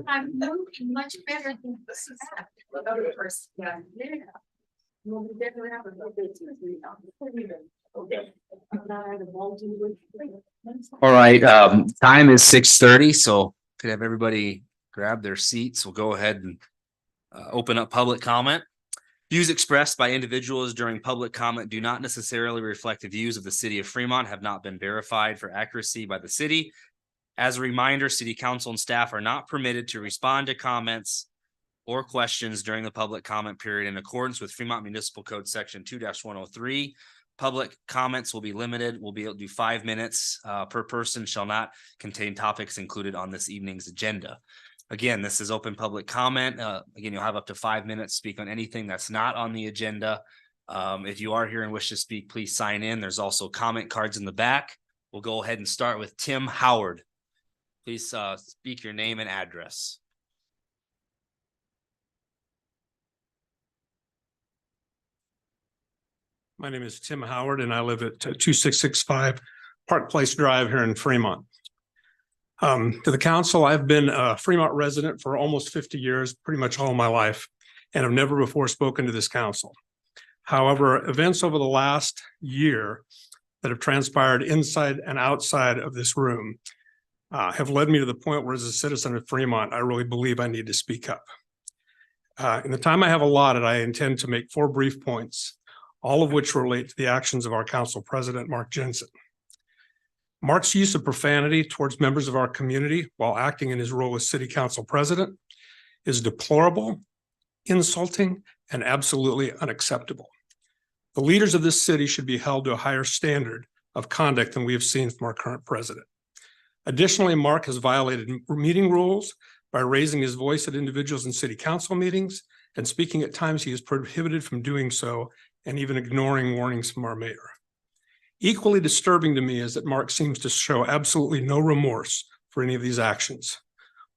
I'm moving much better than this is. Yeah. Well, we definitely have a little bit to okay. All right, time is 6:30, so could have everybody grab their seats. We'll go ahead and open up public comment. Views expressed by individuals during public comment do not necessarily reflect the views of the city of Fremont, have not been verified for accuracy by the city. As a reminder, city council and staff are not permitted to respond to comments or questions during the public comment period in accordance with Fremont Municipal Code Section 2-103. Public comments will be limited. We'll be able to do 5 minutes per person, shall not contain topics included on this evening's agenda. Again, this is open public comment. Again, you'll have up to 5 minutes to speak on anything that's not on the agenda. If you are here and wish to speak, please sign in. There's also comment cards in the back. We'll go ahead and start with Tim Howard. Please speak your name and address. My name is Tim Howard and I live at 2665 Park Place Drive here in Fremont. To the council, I've been a Fremont resident for almost 50 years, pretty much all my life, and have never before spoken to this council. However, events over the last year that have transpired inside and outside of this room have led me to the point where, as a citizen of Fremont, I really believe I need to speak up. In the time I have allotted, I intend to make 4 brief points, all of which relate to the actions of our council president, Mark Jensen. Mark's use of profanity towards members of our community while acting in his role as city council president is deplorable, insulting, and absolutely unacceptable. The leaders of this city should be held to a higher standard of conduct than we have seen from our current president. Additionally, Mark has violated meeting rules by raising his voice at individuals in city council meetings and speaking at times he is prohibited from doing so, and even ignoring warnings from our mayor. Equally disturbing to me is that Mark seems to show absolutely no remorse for any of these actions.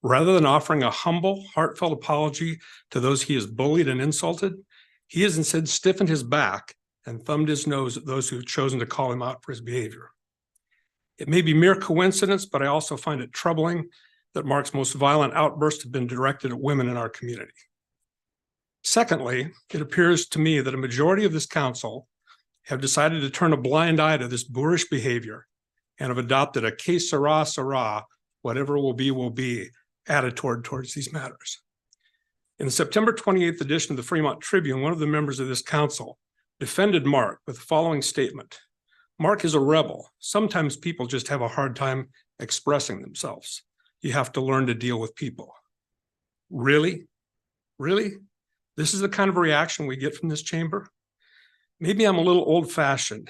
Rather than offering a humble, heartfelt apology to those he has bullied and insulted, he has instead stiffened his back and thumbed his nose at those who have chosen to call him out for his behavior. It may be mere coincidence, but I also find it troubling that Mark's most violent outbursts have been directed at women in our community. Secondly, it appears to me that a majority of this council have decided to turn a blind eye to this boorish behavior and have adopted a que sera, sera, whatever will be attitude towards these matters. In the September 28th edition of the Fremont Tribune, one of the members of this council defended Mark with the following statement: "Mark is a rebel. Sometimes people just have a hard time expressing themselves. You have to learn to deal with people." Really? Really? This is the kind of reaction we get from this chamber? Maybe I'm a little old-fashioned,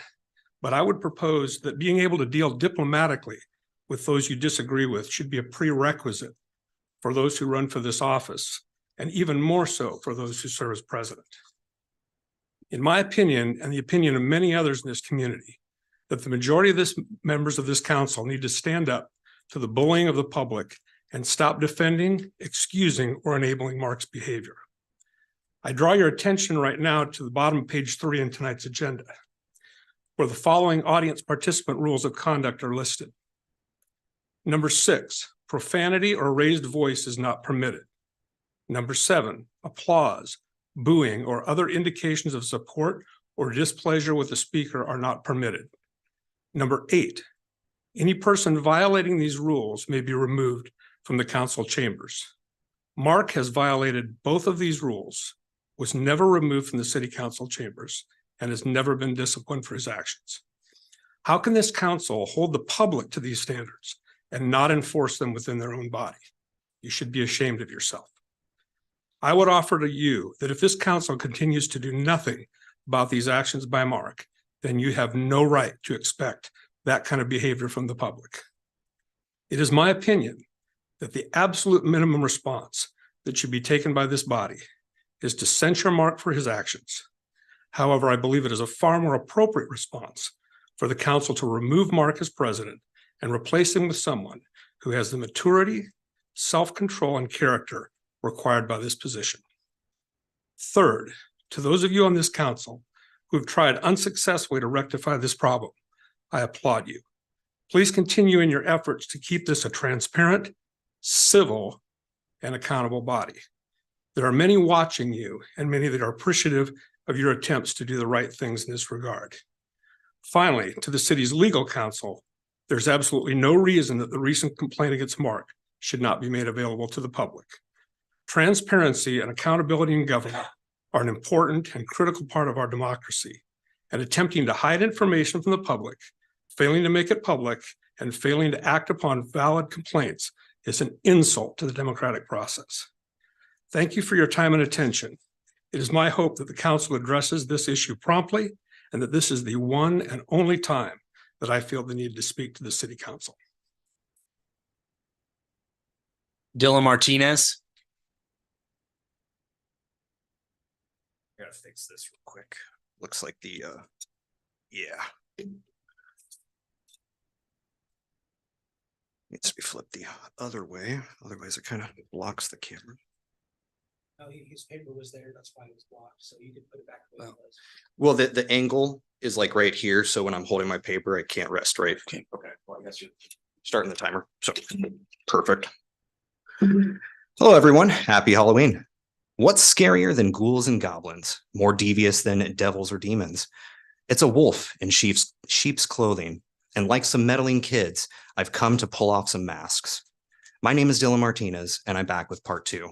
but I would propose that being able to deal diplomatically with those you disagree with should be a prerequisite for those who run for this office, and even more so for those who serve as president. In my opinion, and the opinion of many others in this community, that the majority of members of this council need to stand up to the bullying of the public and stop defending, excusing, or enabling Mark's behavior. I draw your attention right now to the bottom of page 3 in tonight's agenda, where the following audience participant rules of conduct are listed. Number 6, profanity or raised voice is not permitted. Number 7, applause, booing, or other indications of support or displeasure with the speaker are not permitted. Number 8, any person violating these rules may be removed from the council chambers. Mark has violated both of these rules, was never removed from the city council chambers, and has never been disciplined for his actions. How can this council hold the public to these standards and not enforce them within their own body? You should be ashamed of yourself. I would offer to you that if this council continues to do nothing about these actions by Mark, then you have no right to expect that kind of behavior from the public. It is my opinion that the absolute minimum response that should be taken by this body is to censure Mark for his actions. However, I believe it is a far more appropriate response for the council to remove Mark as president and replace him with someone who has the maturity, self-control, and character required by this position. Third, to those of you on this council who have tried unsuccessfully to rectify this problem, I applaud you. Please continue in your efforts to keep this a transparent, civil, and accountable body. There are many watching you and many that are appreciative of your attempts to do the right things in this regard. Finally, to the city's legal counsel, there's absolutely no reason that the recent complaint against Mark should not be made available to the public. Transparency and accountability in government are an important and critical part of our democracy, and attempting to hide information from the public, failing to make it public, and failing to act upon valid complaints is an insult to the democratic process. Thank you for your time and attention. It is my hope that the council addresses this issue promptly and that this is the one and only time that I feel the need to speak to the city council. Dylan Martinez. I gotta fix this real quick. Looks like the, yeah. Needs to be flipped the other way, otherwise it kind of blocks the camera. No, his paper was there, that's why it was blocked, so you could put it back the way it was. Well, the angle is like right here, so when I'm holding my paper, I can't rest right. Okay, well, I guess you're starting the timer, so perfect. Hello, everyone. Happy Halloween. What's scarier than ghouls and goblins? More devious than devils or demons? It's a wolf in sheep's clothing, and like some meddling kids, I've come to pull off some masks. My name is Dylan Martinez, and I'm back with part 2.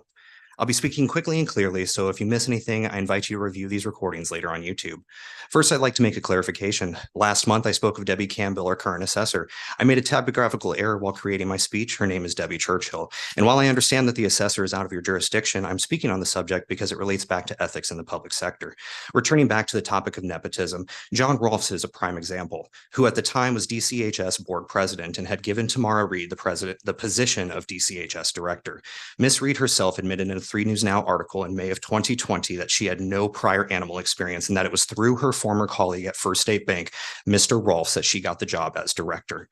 I'll be speaking quickly and clearly, so if you miss anything, I invite you to review these recordings later on YouTube. First, I'd like to make a clarification. Last month, I spoke of Debbie Campbell, our current assessor. I made a typographical error while creating my speech. Her name is Debbie Churchill. And while I understand that the assessor is out of your jurisdiction, I'm speaking on the subject because it relates back to ethics in the public sector. Returning back to the topic of nepotism, John Rolfs is a prime example, who at the time was DCHS board president and had given Tamara Reed, the position of DCHS director. Ms. Reed herself admitted in a 3 News Now article in May of 2020 that she had no prior animal experience and that it was through her former colleague at First State Bank, Mr. Rolfs, that she got the job as director.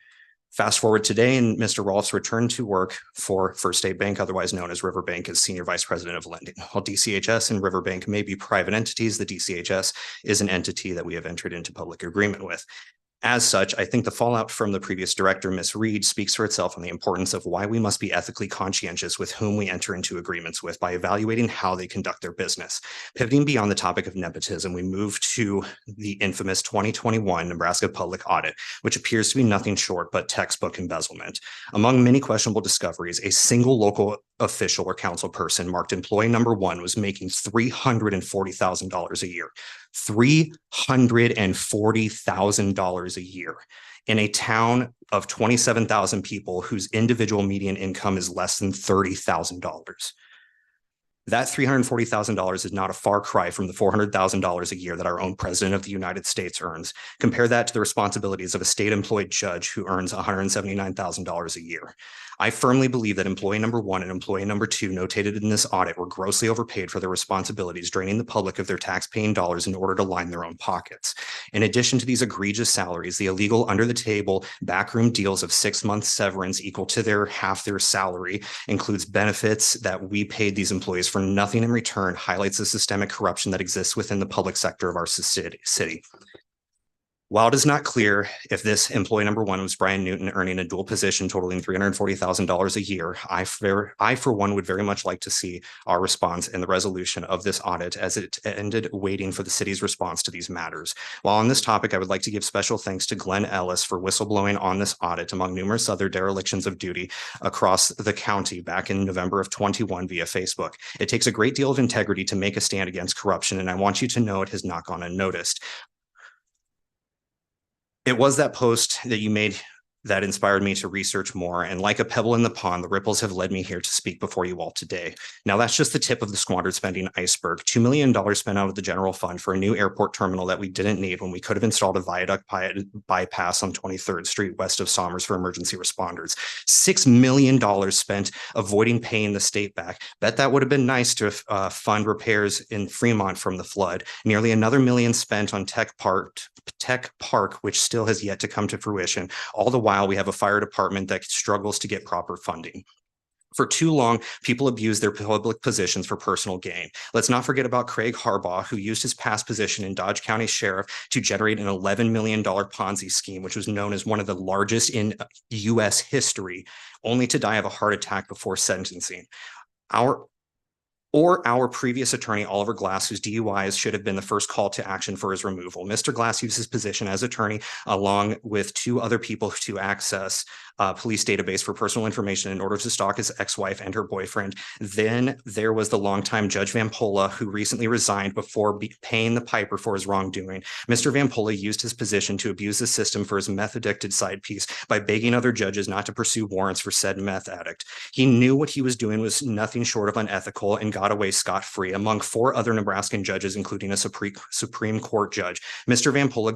Fast forward today, and Mr. Rolfs returned to work for First State Bank, otherwise known as Riverbank, as Senior Vice President of Lending. While DCHS and Riverbank may be private entities, the DCHS is an entity that we have entered into public agreement with. As such, I think the fallout from the previous director, Ms. Reed, speaks for itself on the importance of why we must be ethically conscientious with whom we enter into agreements with by evaluating how they conduct their business. Pivoting beyond the topic of nepotism, we move to the infamous 2021 Nebraska Public Audit, which appears to be nothing short but textbook embezzlement. Among many questionable discoveries, a single local official or council person marked employee number 1 was making $340,000 a year. $340,000 a year in a town of 27,000 people whose individual median income is less than $30,000. That $340,000 is not a far cry from the $400,000 a year that our own president of the United States earns. Compare that to the responsibilities of a state employed judge who earns $179,000 a year. I firmly believe that employee number 1 and employee number 2 notated in this audit were grossly overpaid for their responsibilities, draining the public of their tax-paying dollars in order to line their own pockets. In addition to these egregious salaries, the illegal under-the-table backroom deals of 6-month severance equal to half their salary includes benefits that we paid these employees for nothing in return, highlights the systemic corruption that exists within the public sector of our city. While it is not clear if this employee number 1 was Brian Newton earning a dual position totaling $340,000 a year, I for one would very much like to see our response in the resolution of this audit as it ended waiting for the city's response to these matters. While on this topic, I would like to give special thanks to Glenn Ellis for whistleblowing on this audit among numerous other derelictions of duty across the county back in November of 21 via Facebook. It takes a great deal of integrity to make a stand against corruption, and I want you to know it has not gone unnoticed. It was that post that you made that inspired me to research more. And like a pebble in the pond, the ripples have led me here to speak before you all today. Now, that's just the tip of the squandered spending iceberg. $2 million spent out of the general fund for a new airport terminal that we didn't need when we could have installed a viaduct bypass on 23rd Street west of Somers for emergency responders. $6 million spent avoiding paying the state back. Bet that would have been nice to fund repairs in Fremont from the flood. Nearly another $1 million spent on Tech Park, which still has yet to come to fruition. All the while, we have a fire department that struggles to get proper funding. For too long, people abuse their public positions for personal gain. Let's not forget about Craig Harbaugh, who used his past position in Dodge County Sheriff to generate an $11 million Ponzi scheme, which was known as one of the largest in U.S. history, only to die of a heart attack before sentencing. Our previous attorney, Oliver Glass, whose DUIs should have been the first call to action for his removal. Mr. Glass used his position as attorney along with two other people to access police database for personal information in order to stalk his ex-wife and her boyfriend. Then there was the longtime Judge Vampola, who recently resigned before paying the piper for his wrongdoing. Mr. Vampola used his position to abuse the system for his meth-addicted side piece by begging other judges not to pursue warrants for said meth addict. He knew what he was doing was nothing short of unethical and got away scot-free. Among 4 other Nebraskan judges, including a Supreme Court judge, Mr. Vampola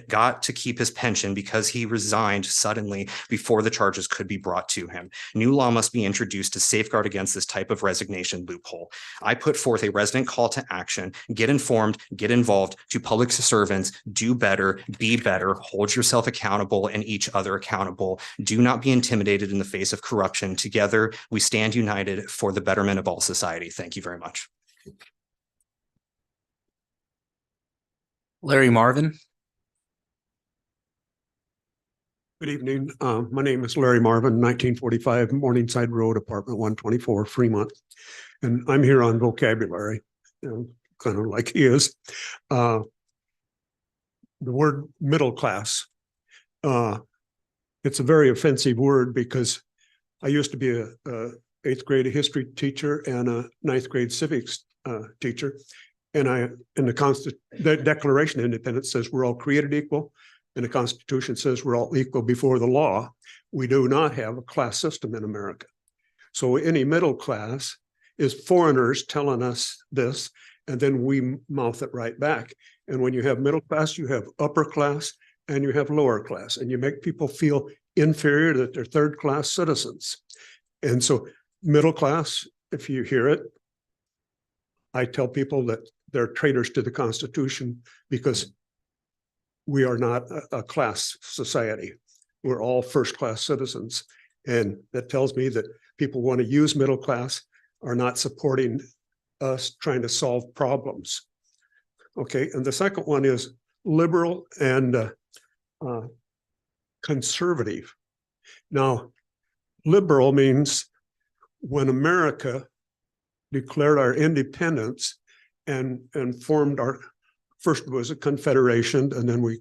got to keep his pension because he resigned suddenly before the charges could be brought to him. New law must be introduced to safeguard against this type of resignation loophole. I put forth a resident call to action. Get informed, get involved. To public servants, do better, be better, hold yourself accountable and each other accountable. Do not be intimidated in the face of corruption. Together, we stand united for the betterment of all society. Thank you very much. Larry Marvin. Good evening. My name is Larry Marvin, 1945 Morningside Road, apartment 124, Fremont. And I'm here on vocabulary, kind of like he is. The word middle class, it's a very offensive word because I used to be a 8th grade history teacher and a 9th grade civics teacher. And in the Declaration of Independence says we're all created equal. And the Constitution says we're all equal before the law. We do not have a class system in America. So any middle class is foreigners telling us this, and then we mouth it right back. And when you have middle class, you have upper class and you have lower class, and you make people feel inferior, that they're third class citizens. And so middle class, if you hear it, I tell people that they're traitors to the Constitution because we are not a class society. We're all first-class citizens. And that tells me that people want to use middle class are not supporting us trying to solve problems. Okay, and the second one is liberal and conservative. Now, liberal means when America declared our independence and formed our, first it was a confederation, and then we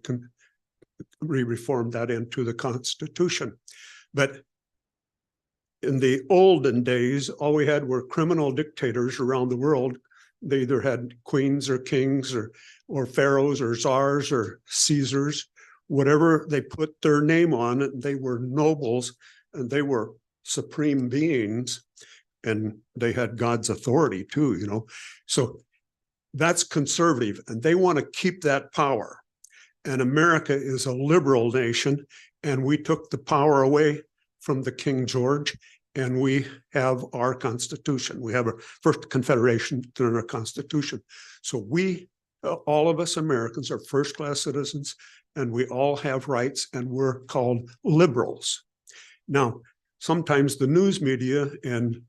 reformed that into the Constitution. But in the olden days, all we had were criminal dictators around the world. They either had queens or kings or pharaohs or czars or Caesars, whatever they put their name on, they were nobles and they were supreme beings, and they had God's authority too, you know. So that's conservative, and they want to keep that power. And America is a liberal nation, and we took the power away from the King George, and we have our Constitution. We have our first Confederation, then our Constitution. So we, all of us Americans, are first-class citizens, and we all have rights, and we're called liberals. Now, sometimes the news media and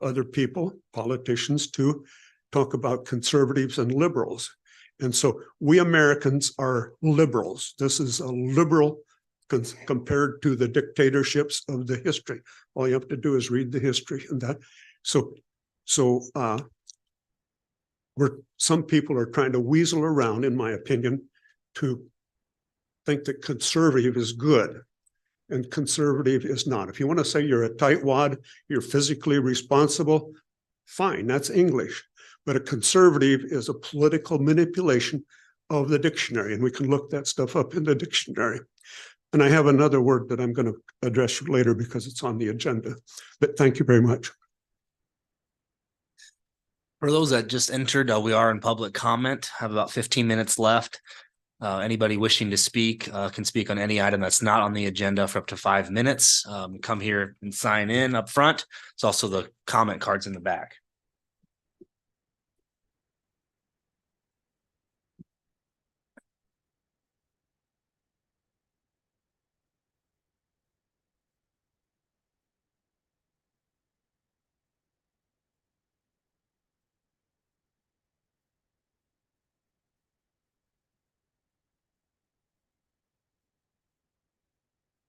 other people, politicians too, talk about conservatives and liberals. And so we Americans are liberals. This is a liberal compared to the dictatorships of the history. All you have to do is read the history and that. So some people are trying to weasel around, in my opinion, to think that conservative is good and conservative is not. If you want to say you're a tightwad, you're physically responsible, fine, that's English. But a conservative is a political manipulation of the dictionary, and we can look that stuff up in the dictionary. And I have another word that I'm going to address later because it's on the agenda. But thank you very much. For those that just entered, we are in public comment, have about 15 minutes left. Anybody wishing to speak can speak on any item that's not on the agenda for up to 5 minutes. Come here and sign in up front. It's also the comment cards in the back.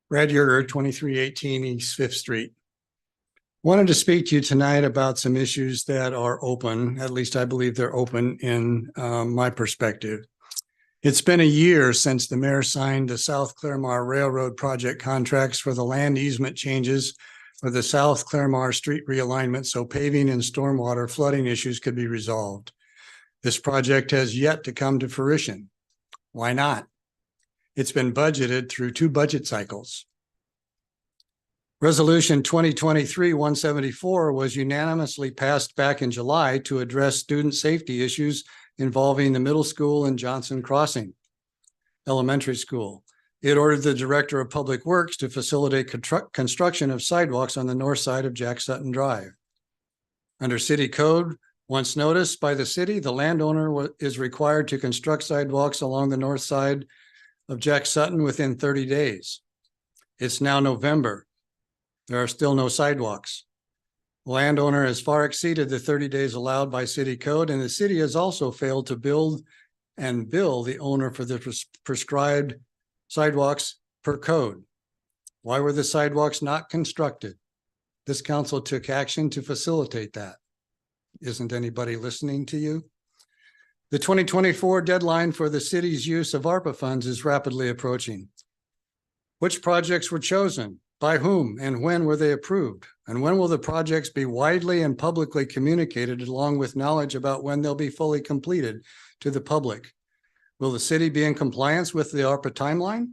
Brad Yerger, 2318 East Fifth Street. Wanted to speak to you tonight about some issues that are open, at least I believe they're open in my perspective. It's been a year since the mayor signed the South Claremore Railroad project contracts for the land easement changes for the South Claremore Street realignment so paving and stormwater flooding issues could be resolved. This project has yet to come to fruition. Why not? It's been budgeted through 2 budget cycles. Resolution 2023-174 was unanimously passed back in July to address student safety issues involving the middle school and Johnson Crossing Elementary School. It ordered the Director of Public Works to facilitate construction of sidewalks on the north side of Jack Sutton Drive. Under city code, once noticed by the city, the landowner is required to construct sidewalks along the north side of Jack Sutton within 30 days. It's now November. There are still no sidewalks. The landowner has far exceeded the 30 days allowed by city code, and the city has also failed to build and bill the owner for the prescribed sidewalks per code. Why were the sidewalks not constructed? This council took action to facilitate that. Isn't anybody listening to you? The 2024 deadline for the city's use of ARPA funds is rapidly approaching. Which projects were chosen? By whom and when were they approved? And when will the projects be widely and publicly communicated along with knowledge about when they'll be fully completed to the public? Will the city be in compliance with the ARPA timeline?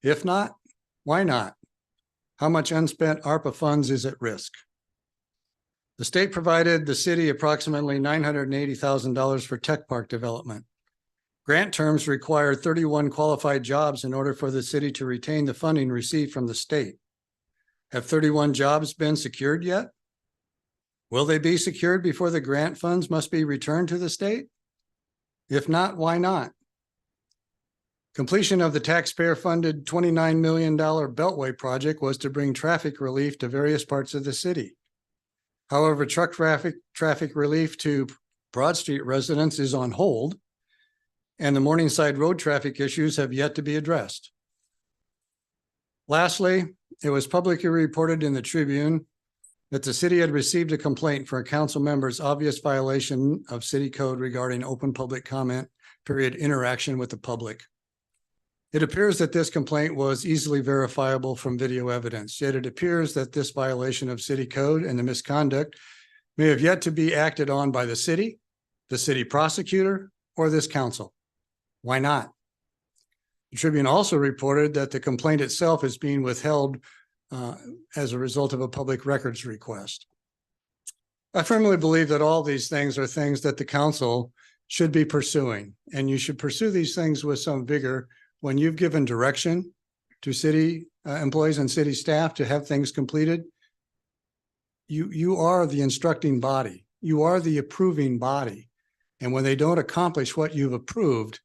If not, why not? How much unspent ARPA funds is at risk? The state provided the city approximately $980,000 for tech park development. Grant terms require 31 qualified jobs in order for the city to retain the funding received from the state. Have 31 jobs been secured yet? Will they be secured before the grant funds must be returned to the state? If not, why not? Completion of the taxpayer-funded $29 million Beltway project was to bring traffic relief to various parts of the city. However, truck traffic relief to Broad Street residents is on hold, and the Morningside Road traffic issues have yet to be addressed. Lastly, it was publicly reported in the Tribune that the city had received a complaint for a council member's obvious violation of city code regarding open public comment period interaction with the public. It appears that this complaint was easily verifiable from video evidence, yet it appears that this violation of city code and the misconduct may have yet to be acted on by the city prosecutor, or this council. Why not? The Tribune also reported that the complaint itself is being withheld as a result of a public records request. I firmly believe that all these things are things that the council should be pursuing, and you should pursue these things with some vigor when you've given direction to city employees and city staff to have things completed. You are the instructing body. You are the approving body. And when they don't accomplish what you've approved,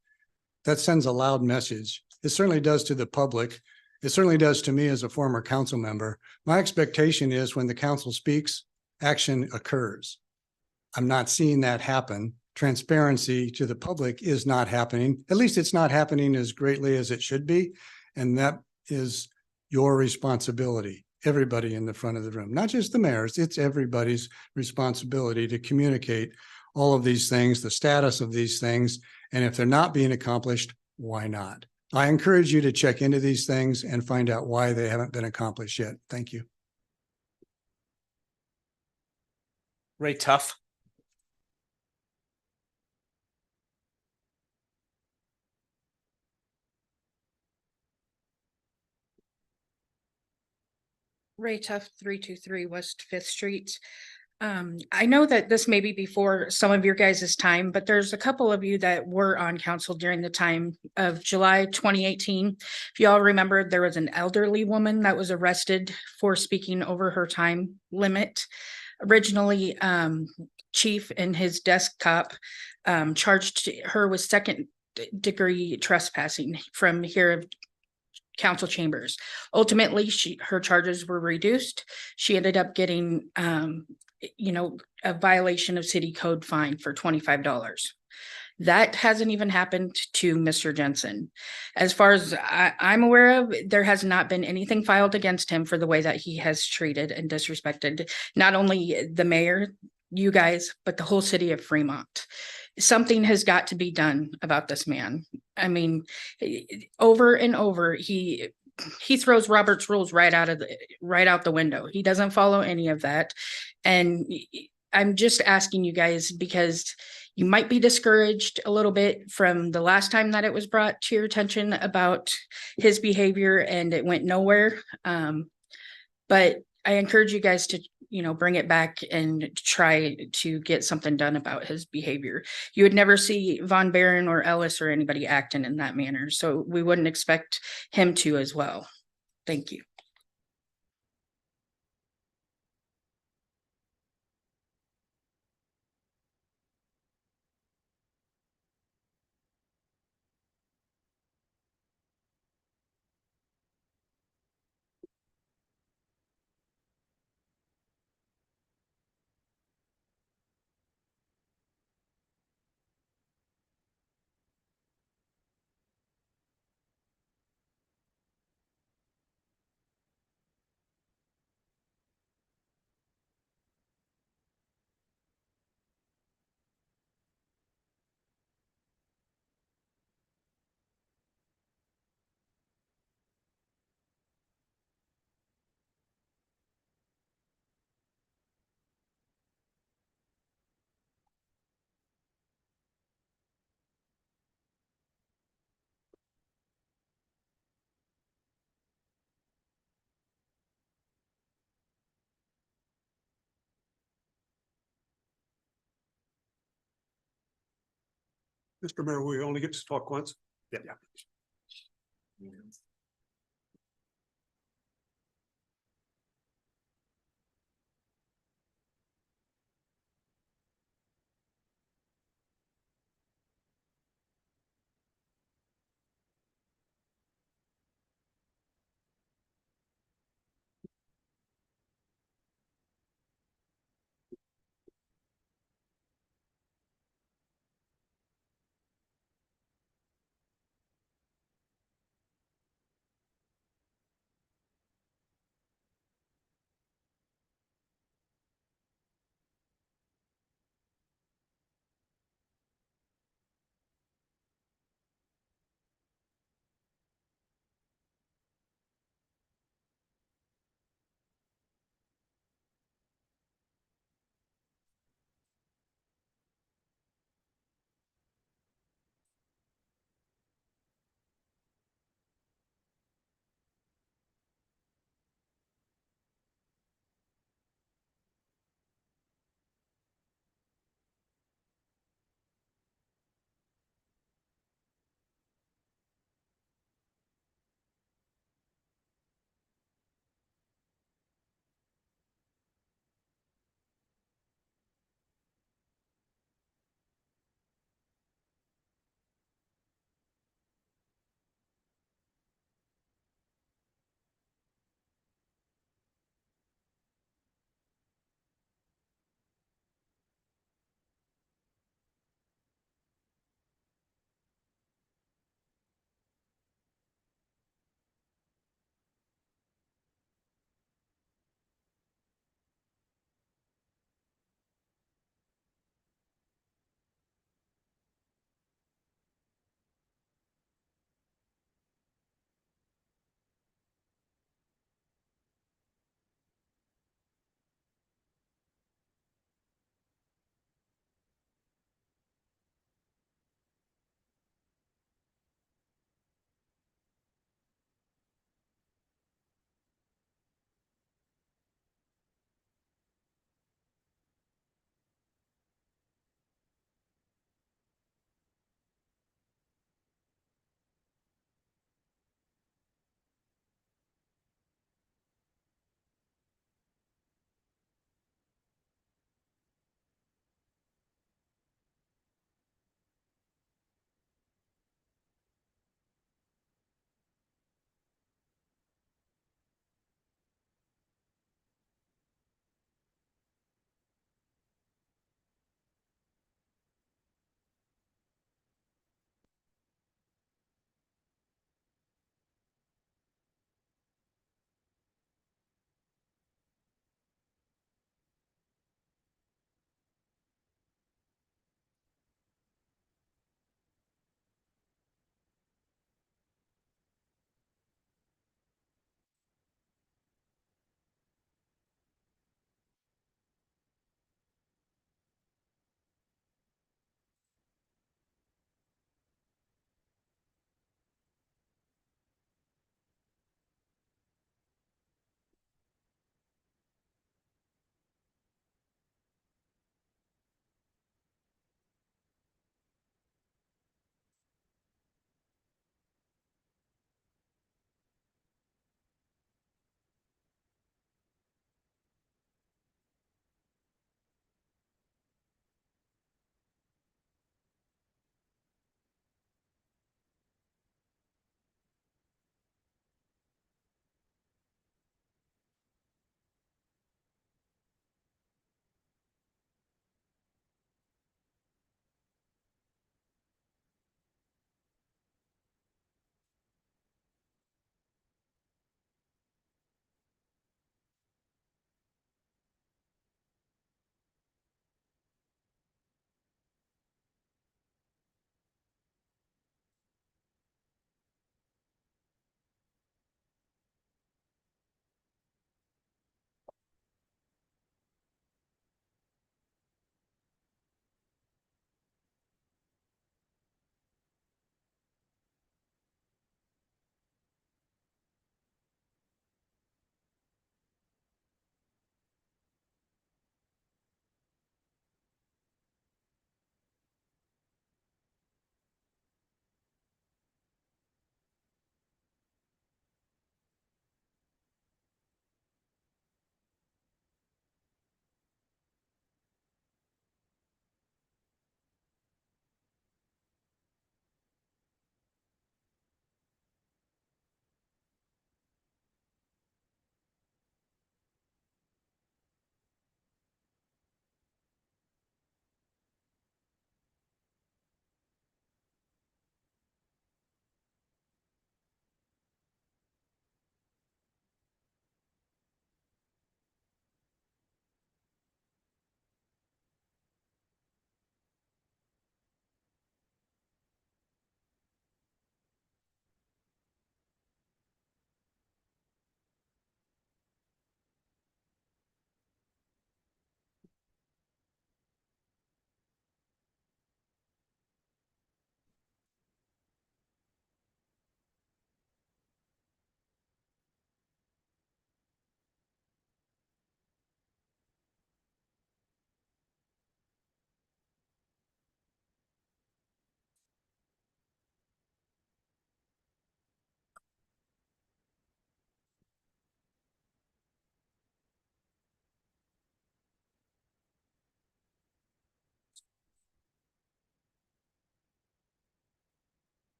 that sends a loud message. It certainly does to the public. It certainly does to me as a former council member. My expectation is when the council speaks, action occurs. I'm not seeing that happen. Transparency to the public is not happening. At least it's not happening as greatly as it should be. And that is your responsibility. Everybody in the front of the room, not just the mayors, it's everybody's responsibility to communicate all of these things, the status of these things. And if they're not being accomplished, why not? I encourage you to check into these things and find out why they haven't been accomplished yet. Thank you. Ray Tuff. Ray Tuff, 323 West Fifth Street. I know that this may be before some of your guys' time, but there's a couple of you that were on council during the time of July 2018. If y'all remember, there was an elderly woman that was arrested for speaking over her time limit. Originally, chief in his desktop charged her with second-degree trespassing from here of council chambers. Ultimately, her charges were reduced. She ended up getting a violation of city code fine for $25. That hasn't even happened to Mr. Jensen. As far as I'm aware of, there has not been anything filed against him for the way that he has treated and disrespected not only the mayor, you guys, but the whole city of Fremont. Something has got to be done about this man. I mean, over and over, he throws Robert's rules right out the window. He doesn't follow any of that. And I'm just asking you guys because you might be discouraged a little bit from the last time that it was brought to your attention about his behavior and it went nowhere. But I encourage you guys to, bring it back and try to get something done about his behavior. You would never see Von Baron or Ellis or anybody acting in that manner. So we wouldn't expect him to as well. Thank you. Mr. Mayor, we only get to talk once. Yeah.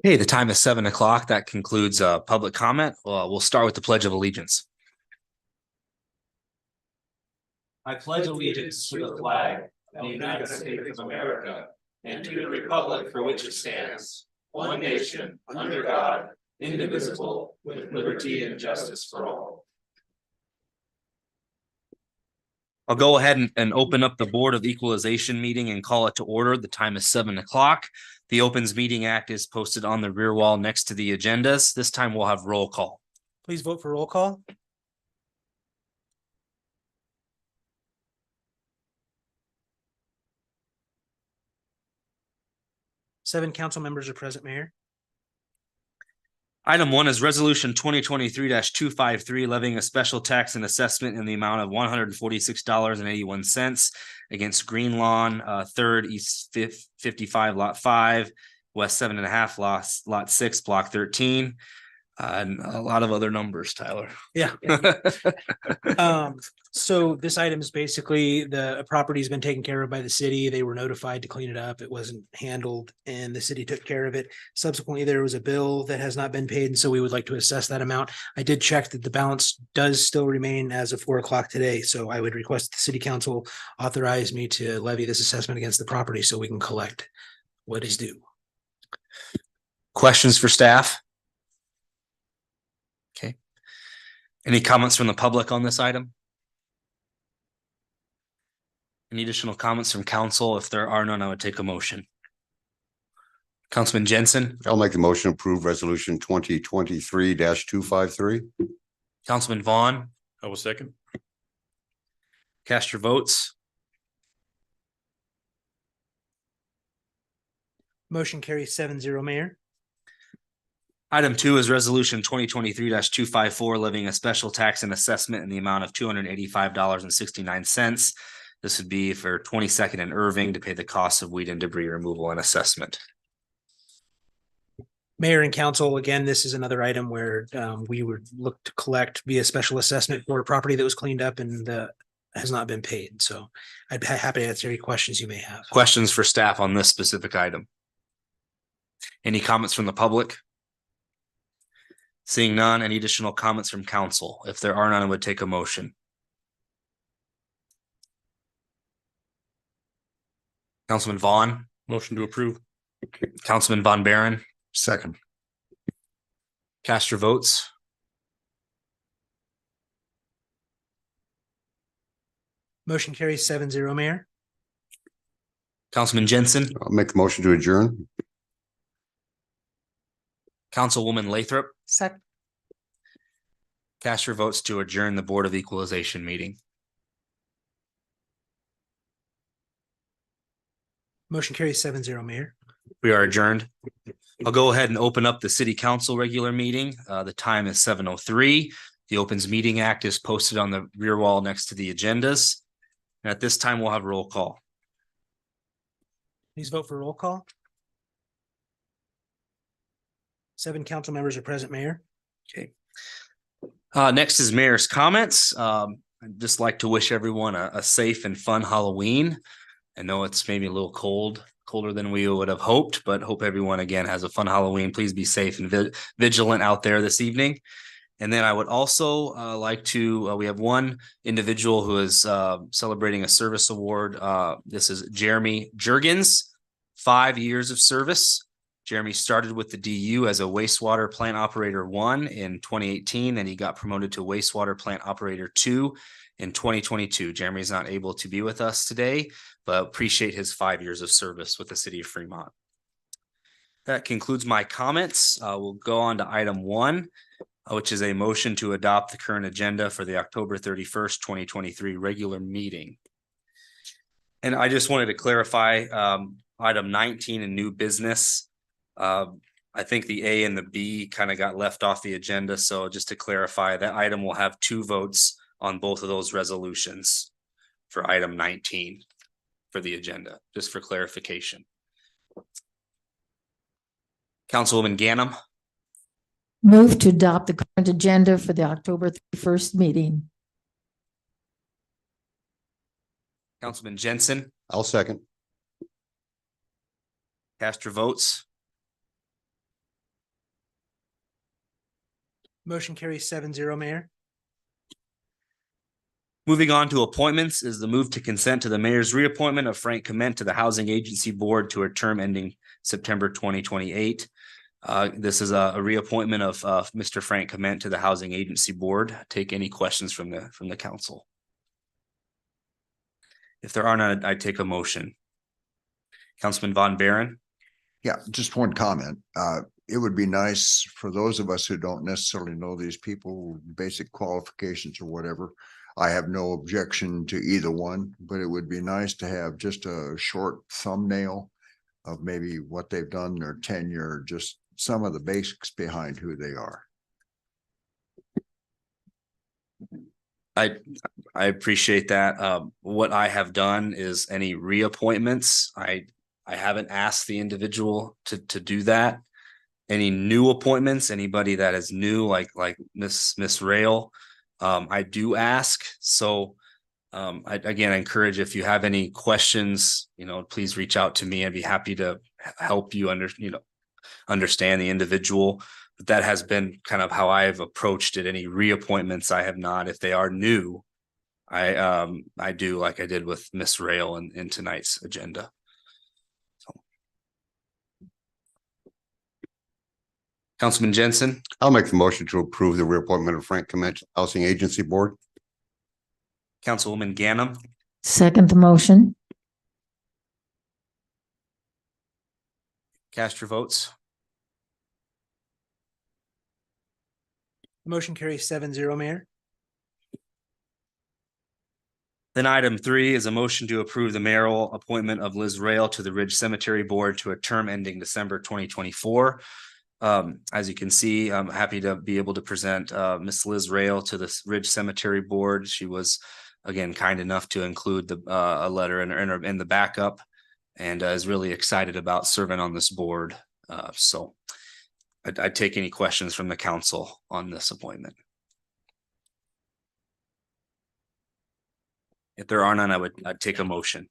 Hey, the time is 7 o'clock. That concludes public comment. We'll start with the Pledge of Allegiance. I pledge allegiance to the flag of the United States of America and to the republic for which it stands, one nation, under God, indivisible, with liberty and justice for all. I'll go ahead and open up the Board of Equalization meeting and call it to order. The time is 7 o'clock. The Opens Meeting Act is posted on the rear wall next to the agendas. This time we'll have roll call. Please vote for roll call. Seven council members are present, Mayor. Item 1 is resolution 2023-253 levying a special tax and assessment in the amount of $146.81 against Green Lawn, third East 55 Lot 5, West 7.5 Lot 6, Block 13. And a lot of other numbers, Tyler. Yeah. So this item is basically the property's been taken care of by the city. They were notified to clean it up. It wasn't handled and the city took care of it. Subsequently, there was a bill that has not been paid. And so we would like to assess that amount. I did check that the balance does still remain as of 4 o'clock today. So I would request the city council authorize me to levy this assessment against the property so we can collect what is due. Questions for staff? Okay. Any comments from the public on this item? Any additional comments from council? If there are none, I would take a motion. Councilman Jensen, I'll make the motion to approve resolution 2023-253. Councilman Vaughn, I will second. cast your votes. Motion carries 7-0, Mayor. Item 2 is resolution 2023-254 levying a special tax and assessment in the amount of $285.69. This would be for 22nd and Irving to pay the cost of weed and debris removal and assessment. Mayor and council, again, this is another item where we would look to collect via special assessment for a property that was cleaned up and has not been paid. So I'd be happy to answer any questions you may have. Questions for staff on this specific item? Any comments from the public? Seeing none, any additional comments from council? If there are none, I would take a motion. Councilman Vaughn, Motion to approve. Councilman Von Baron, Second. cast your votes. Motion carries 7-0, Mayor. Councilman Jensen, I'll make the motion to adjourn. Councilwoman Lathrop, Second. cast your votes to adjourn the Board of Equalization meeting. Motion carries 7-0, Mayor. We are adjourned. I'll go ahead and open up the city council regular meeting. The time is 7:03. The Opens Meeting Act is posted on the rear wall next to the agendas. And at this time, we'll have roll call. Please vote for roll call. 7 council members are present, Mayor. Okay. Next is mayor's comments. I'd just like to wish everyone a safe and fun Halloween. I know it's maybe a little colder than we would have hoped, but hope everyone again has a fun Halloween. Please be safe and vigilant out there this evening. And then I would also like to, we have one individual who is celebrating a service award. This is Jeremy Jurgens, 5 years of service. Jeremy started with the DU as a wastewater plant operator 1 in 2018, and he got promoted to wastewater plant operator 2 in 2022. Jeremy's not able to be with us today, but appreciate his 5 years of service with the city of Fremont. That concludes my comments. We'll go on to item 1, which is a motion to adopt the current agenda for the October 31st, 2023 regular meeting. And I just wanted to clarify item 19 in new business. I think the A and the B kind of got left off the agenda. So just to clarify, that item will have 2 votes on both of those resolutions for item 19 for the agenda, just for clarification. Councilwoman Ganem, Move to adopt the current agenda for the October 31st meeting. Councilman Jensen, I'll second. cast your votes. Motion carries 7-0, Mayor. Moving on to appointments is the move to consent to the mayor's reappointment of Frank Clement to the Housing Agency Board to a term ending September 2028. This is a reappointment of Mr. Frank Clement to the Housing Agency Board. Take any questions from the council. If there are none, I take a motion. Councilman Von Baron. Yeah, just one comment. It would be nice for those of us who don't necessarily know these people, basic qualifications or whatever. I have no objection to either one, but it would be nice to have just a short thumbnail of maybe what they've done, their tenure, just some of the basics behind who they are. I appreciate that. What I have done is any reappointments. I haven't asked the individual to do that. Any new appointments, anybody that is new, like Miss Rail, I do ask. So I again encourage, if you have any questions, please reach out to me. I'd be happy to help you understand the individual. But that has been kind of how I've approached it. Any reappointments I have not. If they are new, I do, like I did with Miss Rail in tonight's agenda. Councilman Jensen. I'll make the motion to approve the reappointment of Frank Clement to the Housing Agency Board. Councilwoman Ganem. Second the motion. Cast your votes. Motion carries 7-0, Mayor. Then item 3 is a motion to approve the mayoral appointment of Liz Rail to the Ridge Cemetery Board to a term ending December 2024. As you can see, I'm happy to be able to present Miss Liz Rail to the Ridge Cemetery Board. She was, again, kind enough to include a letter in the backup, and is really excited about serving on this board. So I'd take any questions from the council on this appointment. If there are none, I'd take a motion.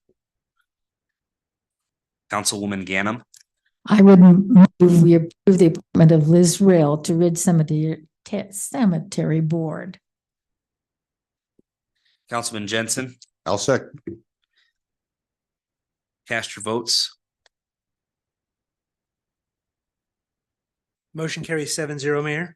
Councilwoman Ganem. I would move we approve the appointment of Liz Rail to Ridge Cemetery Board. Councilman Jensen. I'll second. Cast your votes. Motion carries 7-0, Mayor.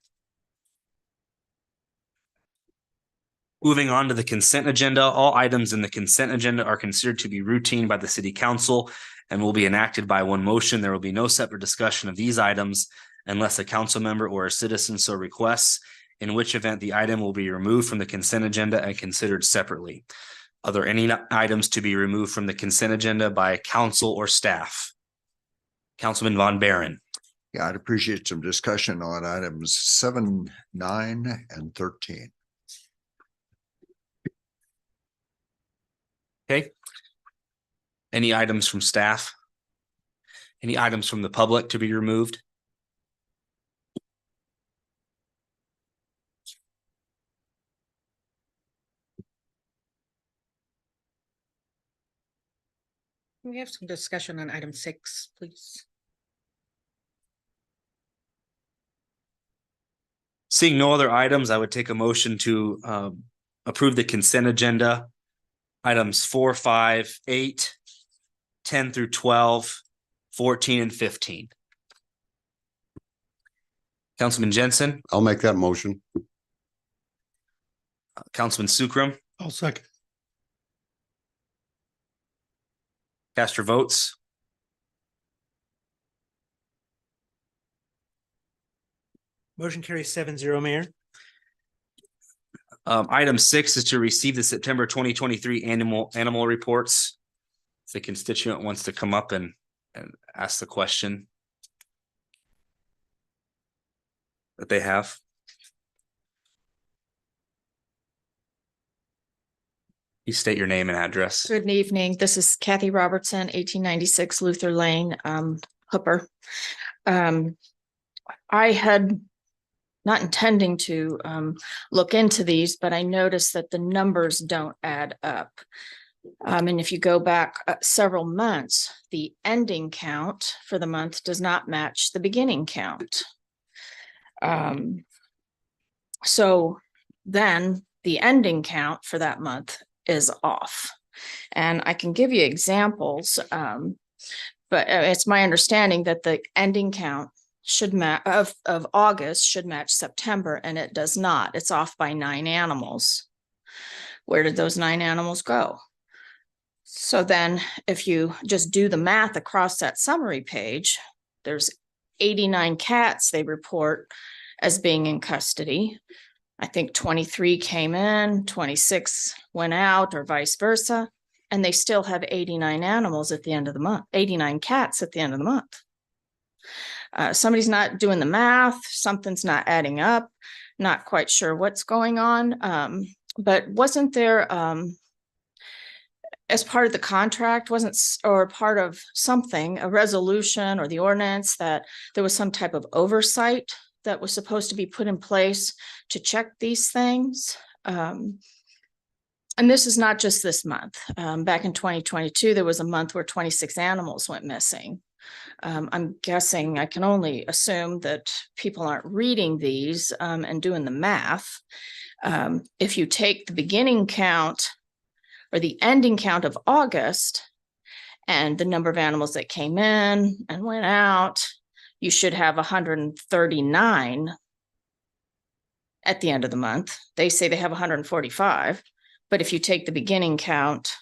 Moving on to the consent agenda, all items in the consent agenda are considered to be routine by the city council and will be enacted by one motion. There will be no separate discussion of these items unless a council member or a citizen so requests, in which event the item will be removed from the consent agenda and considered separately. Are there any items to be removed from the consent agenda by council or staff? Councilman Von Baron. Yeah, I'd appreciate some discussion on items 7, 9, and 13. Okay. Any items from staff? Any items from the public to be removed? Can we have some discussion on item 6, please? Seeing no other items, I would take a motion to approve the consent agenda. Items 4, 5, 8, 10 through 12, 14, and 15. Councilman Jensen. I'll make that motion. Councilman Sukram. I'll second. Cast your votes. Motion carries 7-0, Mayor. Item 6 is to receive the September 2023 animal reports. If the constituent wants to come up and ask the question that they have. You state your name and address. Good evening. This is Kathy Robertson, 1896 Luther Lane, Hooper. I had not intending to look into these, but I noticed that the numbers don't add up. And if you go back several months, the ending count for the month does not match the beginning count. So then the ending count for that month is off. And I can give you examples, but it's my understanding that the ending count should of August should match September, and it does not. It's off by 9 animals. Where did those 9 animals go? So then if you just do the math across that summary page, there's 89 cats they report as being in custody. I think 23 came in, 26 went out, or vice versa. And they still have 89 animals at the end of the month, 89 cats at the end of the month. Somebody's not doing the math, something's not adding up, not quite sure what's going on. But wasn't there, as part of the contract, or part of something, a resolution or the ordinance, that there was some type of oversight that was supposed to be put in place to check these things? And this is not just this month. Back in 2022, there was a month where 26 animals went missing. I'm guessing, I can only assume that people aren't reading these and doing the math. If you take the beginning count or the ending count of August and the number of animals that came in and went out, you should have 139 at the end of the month. They say they have 145. But if you take the beginning count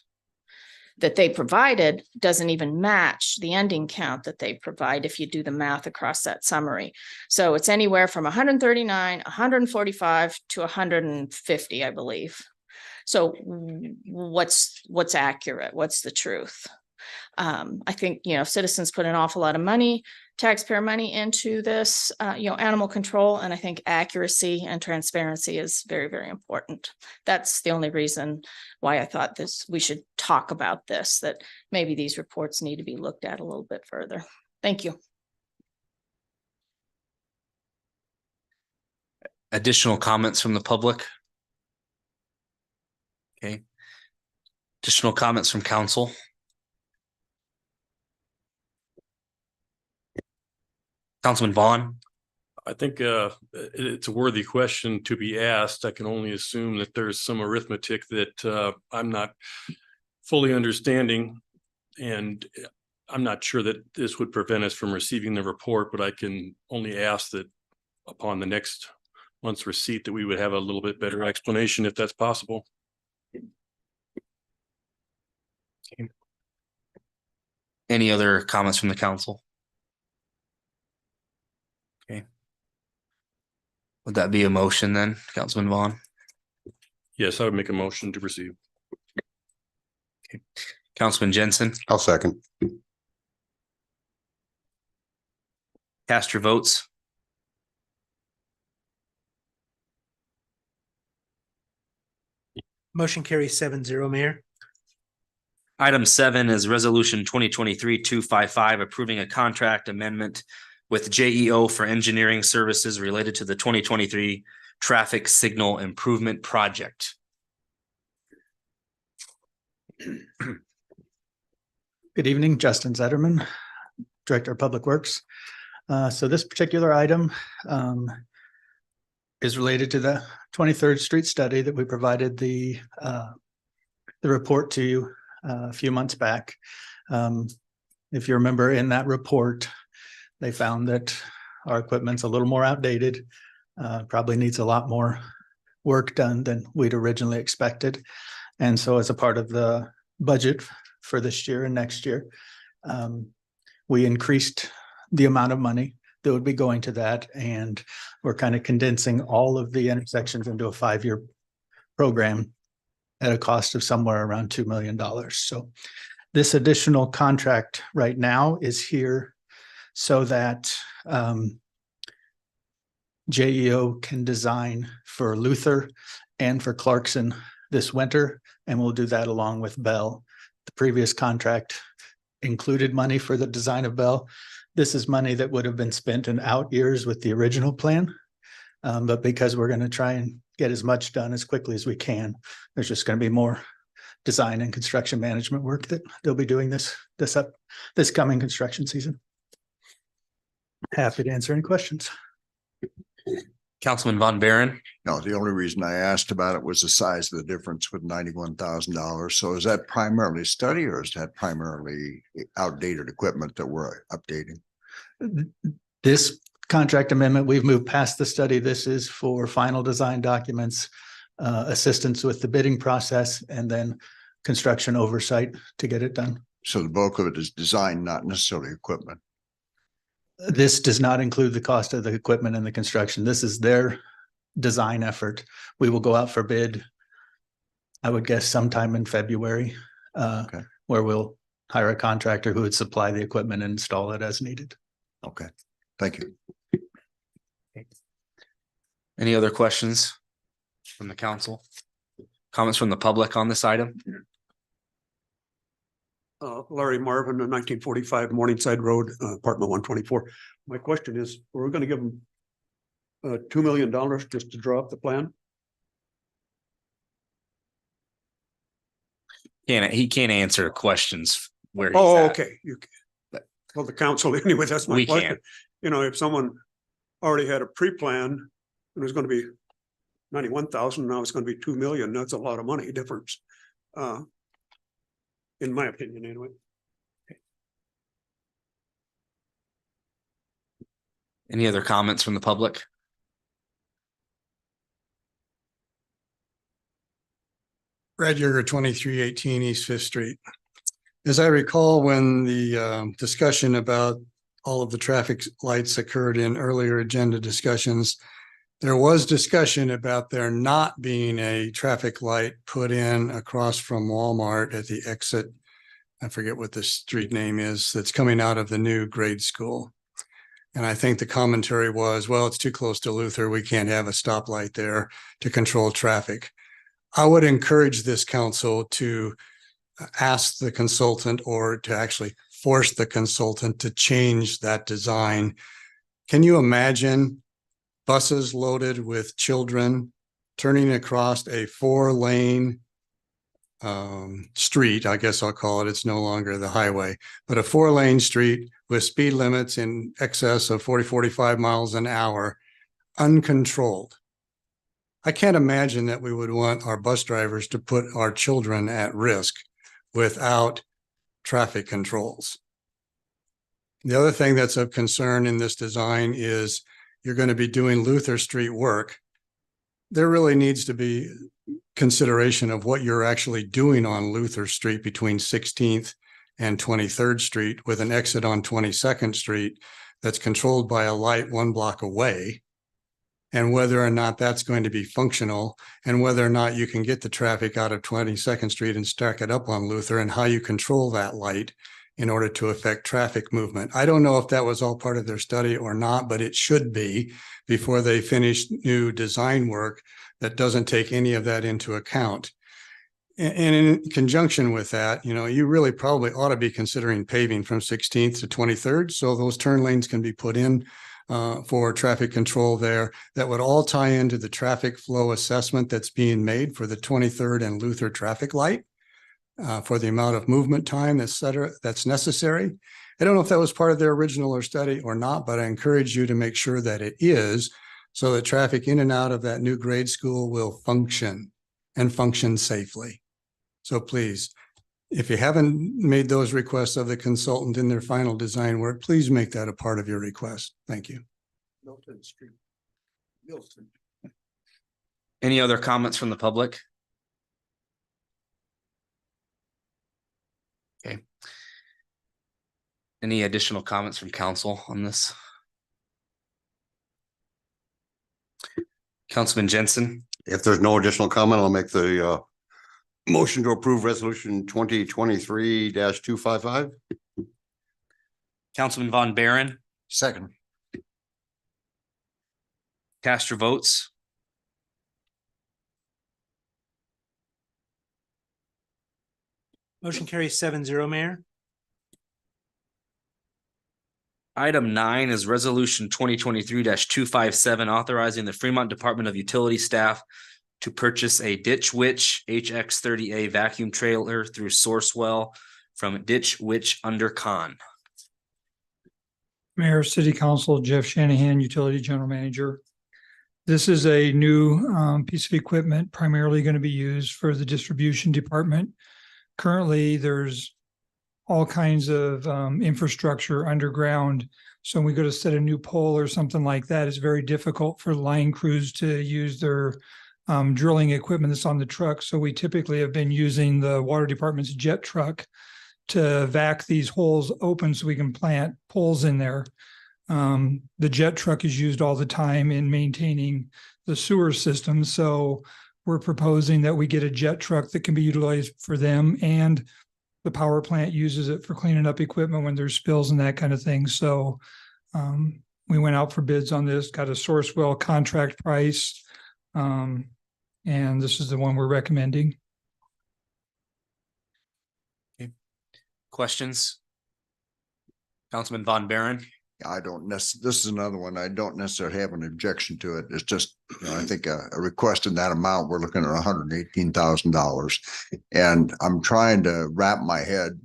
that they provided, doesn't even match the ending count that they provide if you do the math across that summary. So it's anywhere from 139, 145 to 150, I believe. So what's accurate? What's the truth? I think, citizens put an awful lot of money, taxpayer money, into this, animal control. And I think accuracy and transparency is very, very important. That's the only reason why I thought we should talk about this, that maybe these reports need to be looked at a little bit further. Thank you. Additional comments from the public? Okay. Additional comments from council? Councilman Vaughn? I think it's a worthy question to be asked. I can only assume that there's some arithmetic that I'm not fully understanding. And I'm not sure that this would prevent us from receiving the report, but I can only ask that upon the next month's receipt that we would have a little bit better explanation, if that's possible. Any other comments from the council? Okay. Would that be a motion then, Councilman Vaughn? Yes, I would make a motion to receive. Okay. Councilman Jensen? I'll second. Cast your votes. Motion carries 7-0, Mayor. Item 7 is resolution 2023-255, approving a contract amendment with JEO for engineering services related to the 2023 traffic signal improvement project. Good evening, Justin Zetterman, Director of Public Works. So this particular item is related to the 23rd Street study that we provided the report to you a few months back. If you remember, in that report, they found that our equipment's a little more outdated, probably needs a lot more work done than we'd originally expected. And so as a part of the budget for this year and next year, we increased the amount of money that would be going to that. And we're kind of condensing all of the intersections into a 5-year program at a cost of somewhere around $2 million. So this additional contract right now is here so that JEO can design for Luther and for Clarkson this winter, and we'll do that along with Bell. The previous contract included money for the design of Bell. This is money that would have been spent in out years with the original plan. But because we're going to try and get as much done as quickly as we can, there's just going to be more design and construction management work that they'll be doing this coming construction season. Happy to answer any questions. Councilman Von Baron. No, the only reason I asked about it was the size of the difference with $91,000. So is that primarily study or is that primarily outdated equipment that we're updating? This contract amendment, we've moved past the study. This is for final design documents, assistance with the bidding process, and then construction oversight to get it done. So the bulk of it is design, not necessarily equipment. This does not include the cost of the equipment and the construction. This is their design effort. We will go out for bid, I would guess sometime in February, where we'll hire a contractor who would supply the equipment and install it as needed. Okay, thank you. Any other questions from the council? Comments from the public on this item? Larry Marvin, 1945 Morningside Road, apartment 124. My question is, we're going to give them $2 million just to draw up the plan? He can't answer questions where he's Oh, at. okay. Well, the council anyway, that's my We question. can't. You know, if someone already had a pre-plan and it was going to be 91,000, now it's going to be 2 million, that's a lot of money difference. In my opinion, anyway. Any other comments from the public? Brad Yeager, 2318 East Fifth Street. As I recall, when the discussion about all of the traffic lights occurred in earlier agenda discussions, there was discussion about there not being a traffic light put in across from Walmart at the exit. I forget what the street name is that's coming out of the new grade school. And I think the commentary was, well, it's too close to Luther. We can't have a stoplight there to control traffic. I would encourage this council to ask the consultant or to actually force the consultant to change that design. Can you imagine buses loaded with children turning across a 4-lane street? I guess I'll call it, it's no longer the highway, but a 4-lane street with speed limits in excess of 45 miles an hour, uncontrolled. I can't imagine that we would want our bus drivers to put our children at risk without traffic controls. The other thing that's of concern in this design is you're going to be doing Luther Street work. There really needs to be consideration of what you're actually doing on Luther Street between 16th and 23rd Street with an exit on 22nd Street that's controlled by a light 1 block away, and whether or not that's going to be functional, and whether or not you can get the traffic out of 22nd Street and stack it up on Luther, and how you control that light in order to affect traffic movement. I don't know if that was all part of their study or not, but it should be before they finish new design work that doesn't take any of that into account. And in conjunction with that, you know, you really probably ought to be considering paving from 16th to 23rd, so those turn lanes can be put in for traffic control there. That would all tie into the traffic flow assessment that's being made for the 23rd and Luther traffic light for the amount of movement time, et cetera, that's necessary. I don't know if that was part of their original study or not, but I encourage you to make sure that it is, so that traffic in and out of that new grade school will function and function safely. So please, if you haven't made those requests of the consultant in their final design work, please make that a part of your request. Thank you. Milton Street. Milton. Any other comments from the public? Okay. Any additional comments from council on this? Councilman Jensen? If there's no additional comment, I'll make the motion to approve resolution 2023-255. Councilman Von Baron? Second. Cast your votes. Motion carries 7-0, Mayor. Item 9 is resolution 2023-257, authorizing the Fremont Department of Utility staff to purchase a Ditch Witch HX30A vacuum trailer through Sourcewell from Ditch Witch under Con. Mayor, City Council, Jeff Shanahan, Utility General Manager. This is a new piece of equipment primarily going to be used for the distribution department. Currently, there's all kinds of infrastructure underground. So when we go to set a new pole or something like that, it's very difficult for line crews to use their drilling equipment that's on the truck. So we typically have been using the water department's jet truck to vac these holes open so we can plant poles in there. The jet truck is used all the time in maintaining the sewer system. So we're proposing that we get a jet truck that can be utilized for them, and the power plant uses it for cleaning up equipment when there's spills and that kind of thing. So we went out for bids on this, got a Sourcewell contract price. And this is the one we're recommending. Questions? Councilman Von Baron. I don't this is another one. I don't necessarily have an objection to it. It's just, I think a request in that amount, we're looking at $118,000. And I'm trying to wrap my head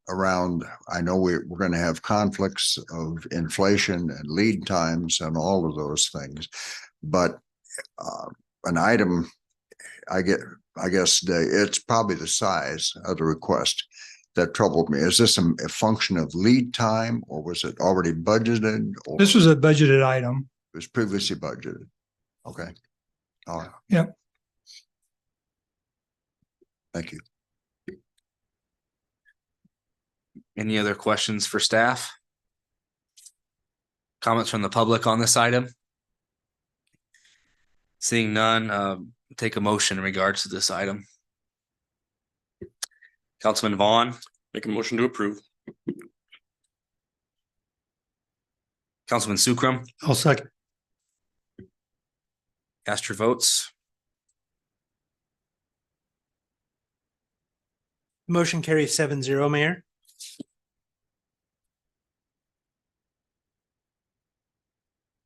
around, I know we're going to have conflicts of inflation and lead times and all of those things, but an item, I guess it's probably the size of the request that troubled me. Is this a function of lead time, or was it already budgeted? Or This was a budgeted item. it was previously budgeted? Okay. All right. Yep. Thank you. Any other questions for staff? Comments from the public on this item? Seeing none, take a motion in regards to this item. Councilman Vaughn. Make a motion to approve. Councilman Sukram. I'll second. Cast your votes. Motion carries 7-0, Mayor.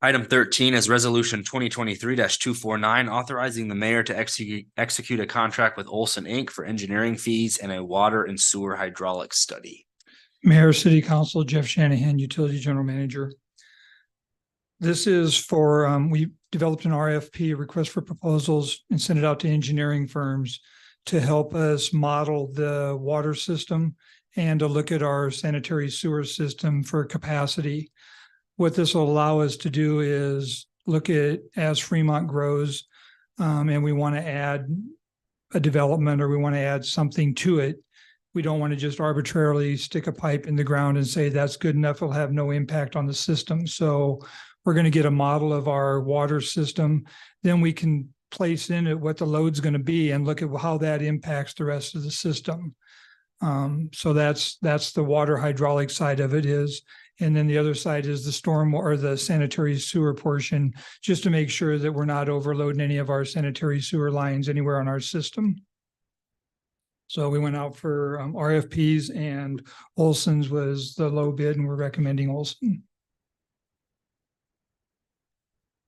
Item 13 is resolution 2023-249, authorizing the mayor to execute a contract with Olson Inc. for engineering fees and a water and sewer hydraulic study. Mayor, City Council, Jeff Shanahan, Utility General Manager. This is for, we developed an RFP, request for proposals, and sent it out to engineering firms to help us model the water system and to look at our sanitary sewer system for capacity. What this will allow us to do is look at, as Fremont grows, and we want to add a development, or we want to add something to it. We don't want to just arbitrarily stick a pipe in the ground and say that's good enough, it'll have no impact on the system. So we're going to get a model of our water system. Then we can place in it what the load's going to be and look at how that impacts the rest of the system. So that's the water hydraulic side of it is. And then the other side is the storm or the sanitary sewer portion, just to make sure that we're not overloading any of our sanitary sewer lines anywhere on our system. So we went out for RFPs, and Olson's was the low bid, and we're recommending Olson.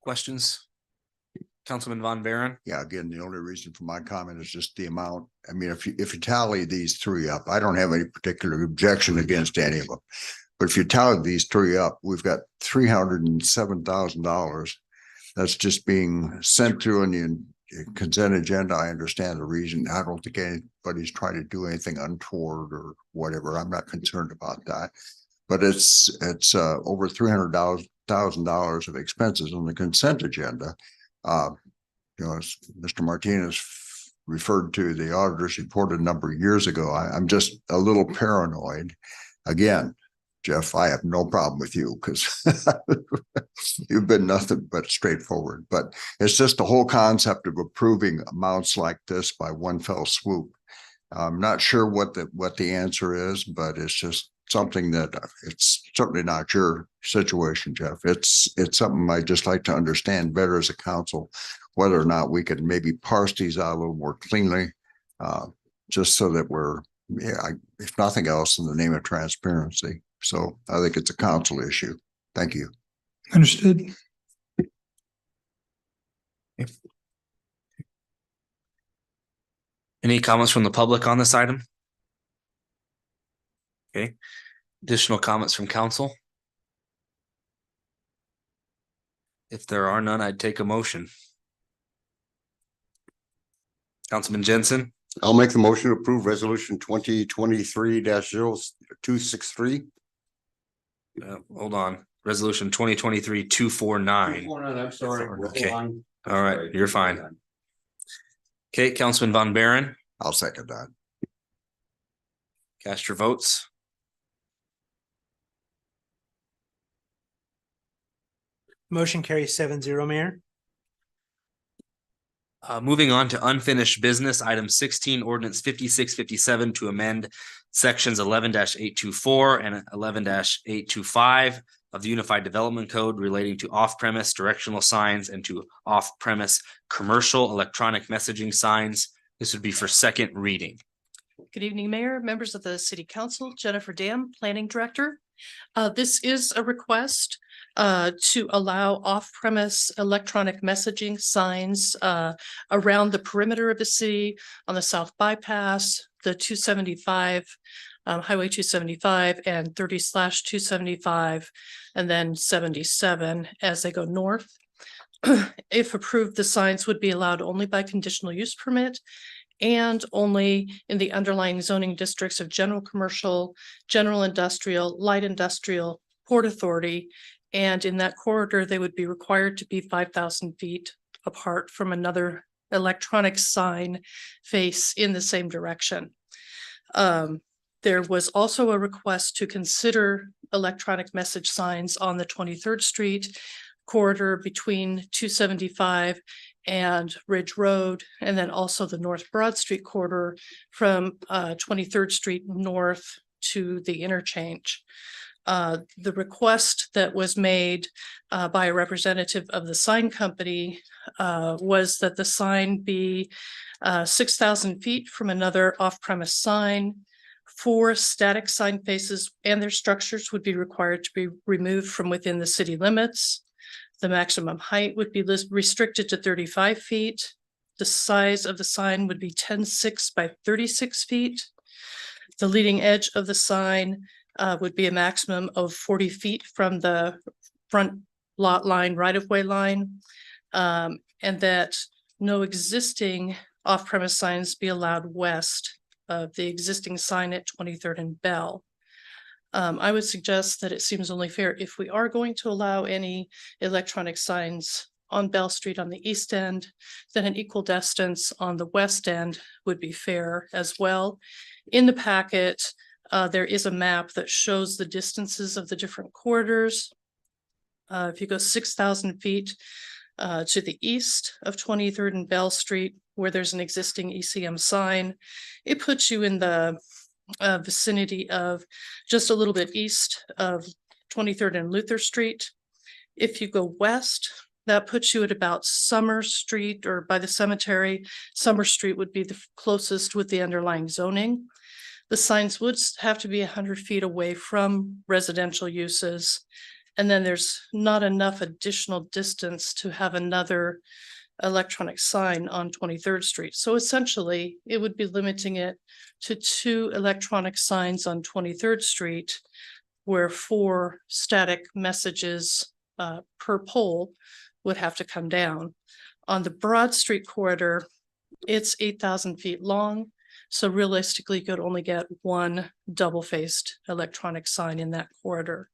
Questions? Councilman Von Baron. Yeah, again, the only reason for my comment is just the amount. I mean, if you tally these three up, I don't have any particular objection against any of them. But if you tally these three up, we've got $307,000. That's just being sent through in the consent agenda. I understand the reason. I don't think anybody's trying to do anything untoward or whatever. I'm not concerned about that. But it's over $300,000 of expenses on the consent agenda. As Mr. Martinez referred to, the auditors reported a number of years ago. I'm just a little paranoid. Again, Jeff, I have no problem with you because you've been nothing but straightforward. But it's just the whole concept of approving amounts like this by one fell swoop. I'm not sure what the answer is, but it's just something that it's certainly not your situation, Jeff. It's something I'd just like to understand better as a council, whether or not we could maybe parse these out a little more cleanly, just so that we're, if nothing else, in the name of transparency. So I think it's a council issue. Thank you. Understood. Any comments from the public on this item? Okay. Additional comments from council? If there are none, I'd take a motion. Councilman Jensen, I'll make the motion to approve resolution 2023-0263. hold on. Resolution 2023-249. I'm sorry. Okay. All right, you're fine. Okay, Councilman Von Baron, I'll second that. cast your votes. Motion carries 7-0, Mayor. Moving on to unfinished business, item 16, ordinance 5657 to amend sections 11-824 and 11-825 of the Unified Development Code relating to off-premise directional signs and to off-premise commercial electronic messaging signs. This would be for second reading. Good evening, Mayor, members of the City Council, Jennifer Dam, Planning Director. This is a request to allow off-premise electronic messaging signs around the perimeter of the city on the South Bypass, the 275, Highway 275 and 30/275, and then 77 as they go north. If approved, the signs would be allowed only by conditional use permit and only in the underlying zoning districts of general commercial, general industrial, light industrial, Port Authority. And in that corridor, they would be required to be 5,000 feet apart from another electronic sign face in the same direction. There was also a request to consider electronic message signs on the 23rd Street corridor between 275 and Ridge Road, and then also the North Broad Street corridor from 23rd Street north to the interchange. The request that was made by a representative of the sign company was that the sign be 6,000 feet from another off-premise sign. 4 static sign faces and their structures would be required to be removed from within the city limits. The maximum height would be restricted to 35 feet. The size of the sign would be 10.6 by 36 feet. The leading edge of the sign would be a maximum of 40 feet from the front lot line, right-of-way line, and that no existing off-premise signs be allowed west of the existing sign at 23rd and Bell. I would suggest that it seems only fair if we are going to allow any electronic signs on Bell Street on the east end, then an equal distance on the west end would be fair as well. In the packet, there is a map that shows the distances of the different corridors. If you go 6,000 feet to the east of 23rd and Bell Street, where there's an existing ECM sign, it puts you in the vicinity of just a little bit east of 23rd and Luther Street. If you go west, that puts you at about Summer Street or by the cemetery. Summer Street would be the closest with the underlying zoning. The signs would have to be 100 feet away from residential uses. And then there's not enough additional distance to have another electronic sign on 23rd Street. So essentially, it would be limiting it to 2 electronic signs on 23rd Street, where 4 static messages per pole would have to come down. On the Broad Street corridor, it's 8,000 feet long. So realistically, you could only get 1 double-faced electronic sign in that corridor.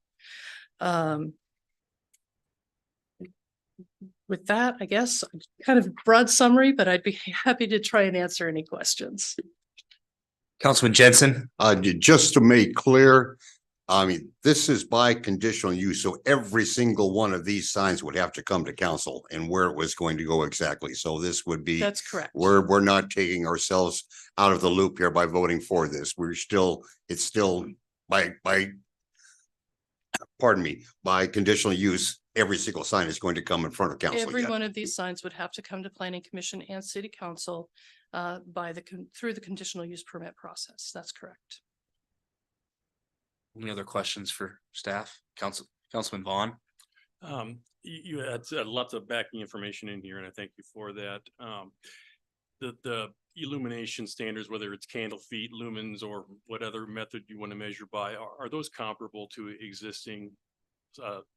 With that, I guess, kind of broad summary, but I'd be happy to try and answer any questions. Councilman Jensen, Just to make clear, I mean, this is by conditional use, so every single one of these signs would have to come to council and where it was going to go exactly. So this would be. That's correct. We're not taking ourselves out of the loop here by voting for this. It's still by pardon me, by conditional use, every single sign is going to come in front of council. Every one of these signs would have to come to planning commission and city council through the conditional use permit process. That's correct. any other questions for staff? Councilman Vaughn? You had lots of backing information in here, and I thank you for that. The illumination standards, whether it's candle feet, lumens, or what other method you want to measure by, are those comparable to existing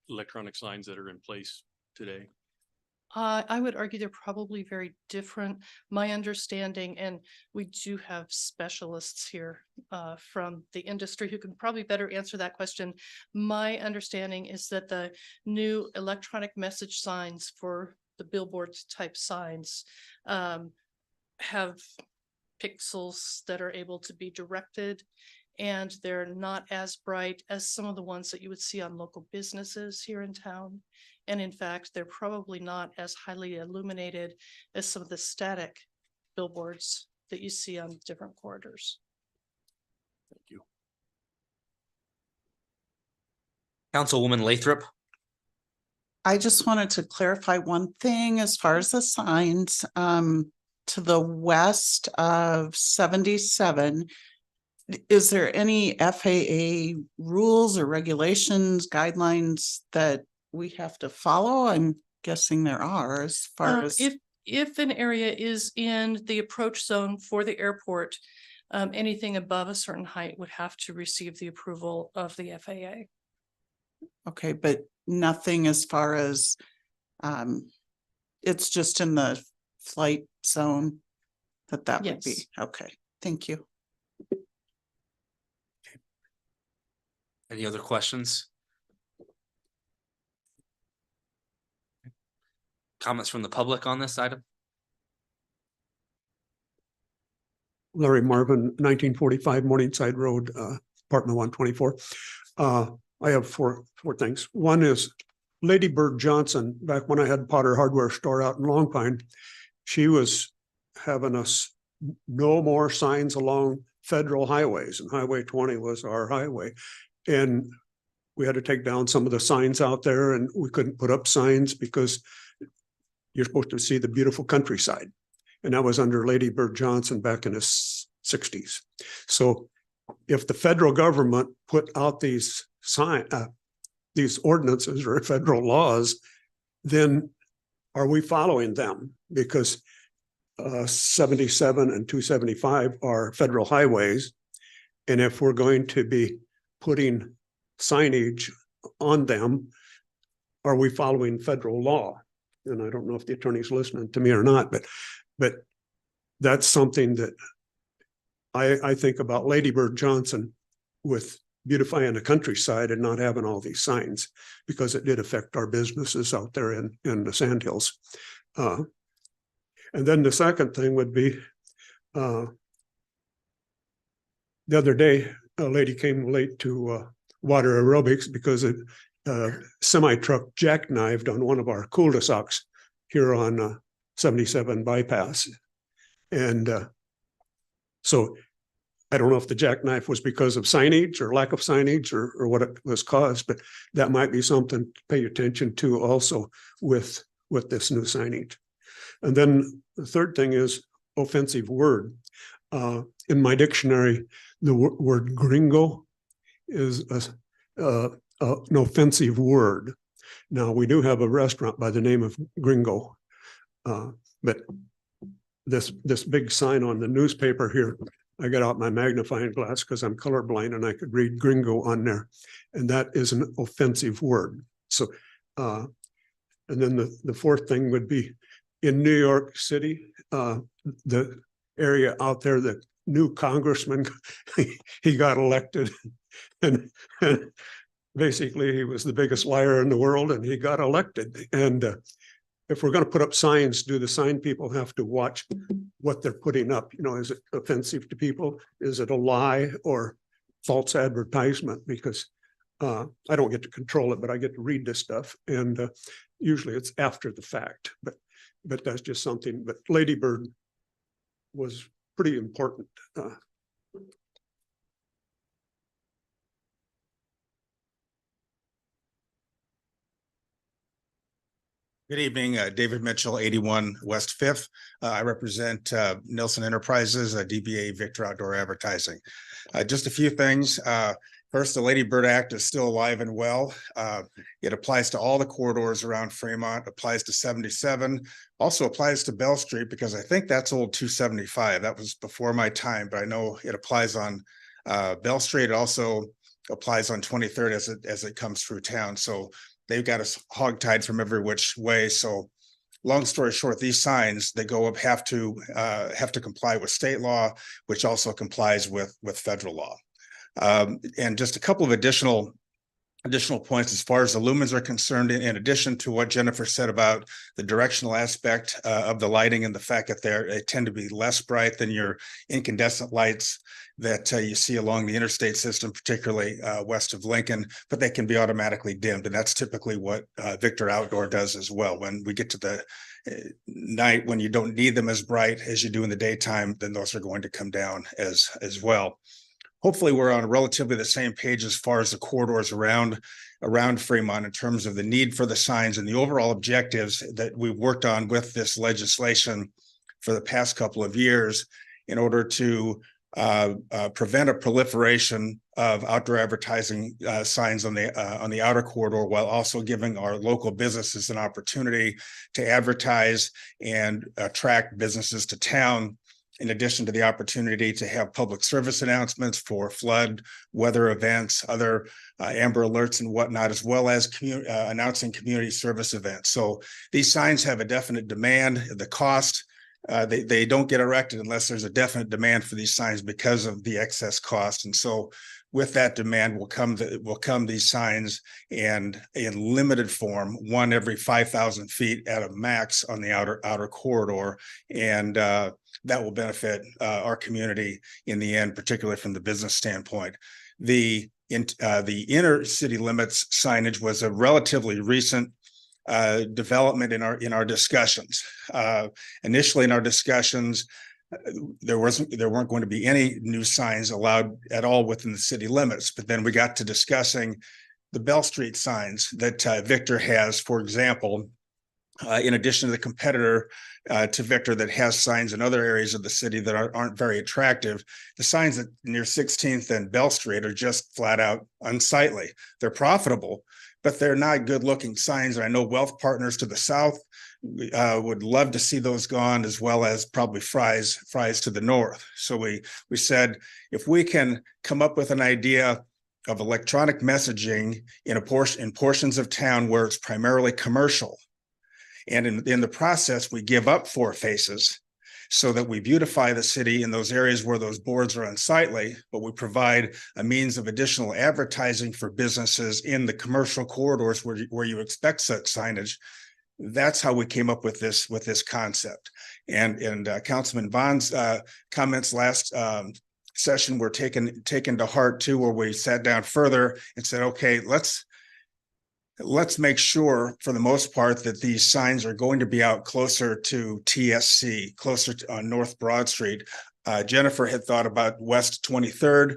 electronic signs that are in place today? I would argue they're probably very different. My understanding, and we do have specialists here from the industry who can probably better answer that question. My understanding is that the new electronic message signs for the billboard type signs have pixels that are able to be directed, and they're not as bright as some of the ones that you would see on local businesses here in town. And in fact, they're probably not as highly illuminated as some of the static billboards that you see on different corridors. Thank you. Councilwoman Lathrop. I just wanted to clarify one thing as far as the signs, to the west of 77. Is there any FAA rules or regulations, guidelines that we have to follow? I'm guessing there are as far as. If an area is in the approach zone for the airport, anything above a certain height would have to receive the approval of the FAA. Okay, but nothing as far as, it's just in the flight zone that would be, Yes. okay, thank you. Any other questions? Comments from the public on this item? Larry Marvin, 1945 Morningside Road, apartment 124. I have four things. One is Lady Bird Johnson, back when I had Potter Hardware store out in Long Pine, she was having us no more signs along federal highways, and Highway 20 was our highway. And we had to take down some of the signs out there, and we couldn't put up signs because you're supposed to see the beautiful countryside. And that was under Lady Bird Johnson back in the 60s. So if the federal government put out these these ordinances or federal laws, then are we following them? Because 77 and 275 are federal highways. And if we're going to be putting signage on them, are we following federal law? And I don't know if the attorney's listening to me or not, but that's something that I think about Lady Bird Johnson with beautifying the countryside and not having all these signs, because it did affect our businesses out there in the Sandhills. And then the second thing would be, the other day, a lady came late to water aerobics because a semi-truck jackknifed on one of our cul-de-sacs here on 77 bypass. And so I don't know if the jackknife was because of signage or lack of signage or what it was caused, but that might be something to pay attention to also with this new signage. And then the third thing is offensive word. In my dictionary, the word gringo is an offensive word. Now, we do have a restaurant by the name of Gringo, but this big sign on the newspaper here, I got out my magnifying glass because I'm colorblind and I could read gringo on there. And that is an offensive word. So, and then the fourth thing would be in New York City, the area out there, the new congressman, he got elected and basically he was the biggest liar in the world and he got elected. And if we're going to put up signs, do the sign people have to watch what they're putting up? You know, is it offensive to people? Is it a lie or false advertisement? Because I don't get to control it, but I get to read this stuff. And usually it's after the fact, but that's just something. But Lady Bird was pretty important. Good evening, David Mitchell, 81 West Fifth. I represent Nelson Enterprises, DBA Victor Outdoor Advertising. Just a few things. First, the Lady Bird Act is still alive and well. It applies to all the corridors around Fremont, applies to 77, also applies to Bell Street, because I think that's old 275. That was before my time, but I know it applies on Bell Street. It also applies on 23rd as it comes through town. So they've got us hogtied from every which way. So long story short, these signs that go up have to comply with state law, which also complies with federal law. And just a couple of additional points as far as the lumens are concerned, in addition to what Jennifer said about the directional aspect of the lighting and the fact that they tend to be less bright than your incandescent lights that you see along the interstate system, particularly west of Lincoln, but they can be automatically dimmed. And that's typically what Victor Outdoor does as well. When we get to the night when you don't need them as bright as you do in the daytime, then those are going to come down as well. Hopefully, we're on relatively the same page as far as the corridors around Fremont in terms of the need for the signs and the overall objectives that we've worked on with this legislation for the past couple of years in order to prevent a proliferation of outdoor advertising signs on the outer corridor, while also giving our local businesses an opportunity to advertise and attract businesses to town, in addition to the opportunity to have public service announcements for flood, weather events, other Amber Alerts and whatnot, as well as announcing community service events. So these signs have a definite demand. The cost, they don't get erected unless there's a definite demand for these signs because of the excess cost. And so with that demand will come these signs, and in limited form, one every 5,000 feet at a max on the outer corridor. And that will benefit our community in the end, particularly from the business standpoint. The inner city limits signage was a relatively recent development in our discussions. Initially in our discussions, there weren't going to be any new signs allowed at all within the city limits. But then we got to discussing the Bell Street signs that Victor has, for example, in addition to the competitor to Victor that has signs in other areas of the city that aren't very attractive. The signs that near 16th and Bell Street are just flat out unsightly. They're profitable, but they're not good looking signs. And I know Wealth Partners to the south would love to see those gone, as well as probably Fry's to the north. So we said, if we can come up with an idea of electronic messaging in portions of town where it's primarily commercial, and in the process, we give up four faces so that we beautify the city in those areas where those boards are unsightly, but we provide a means of additional advertising for businesses in the commercial corridors where you expect such signage. That's how we came up with this concept. And Councilman Vaughn's comments last session were taken to heart too, where we sat down further and said, okay, let's make sure for the most part that these signs are going to be out closer to TSC, closer to on North Broad Street. Jennifer had thought about West 23rd.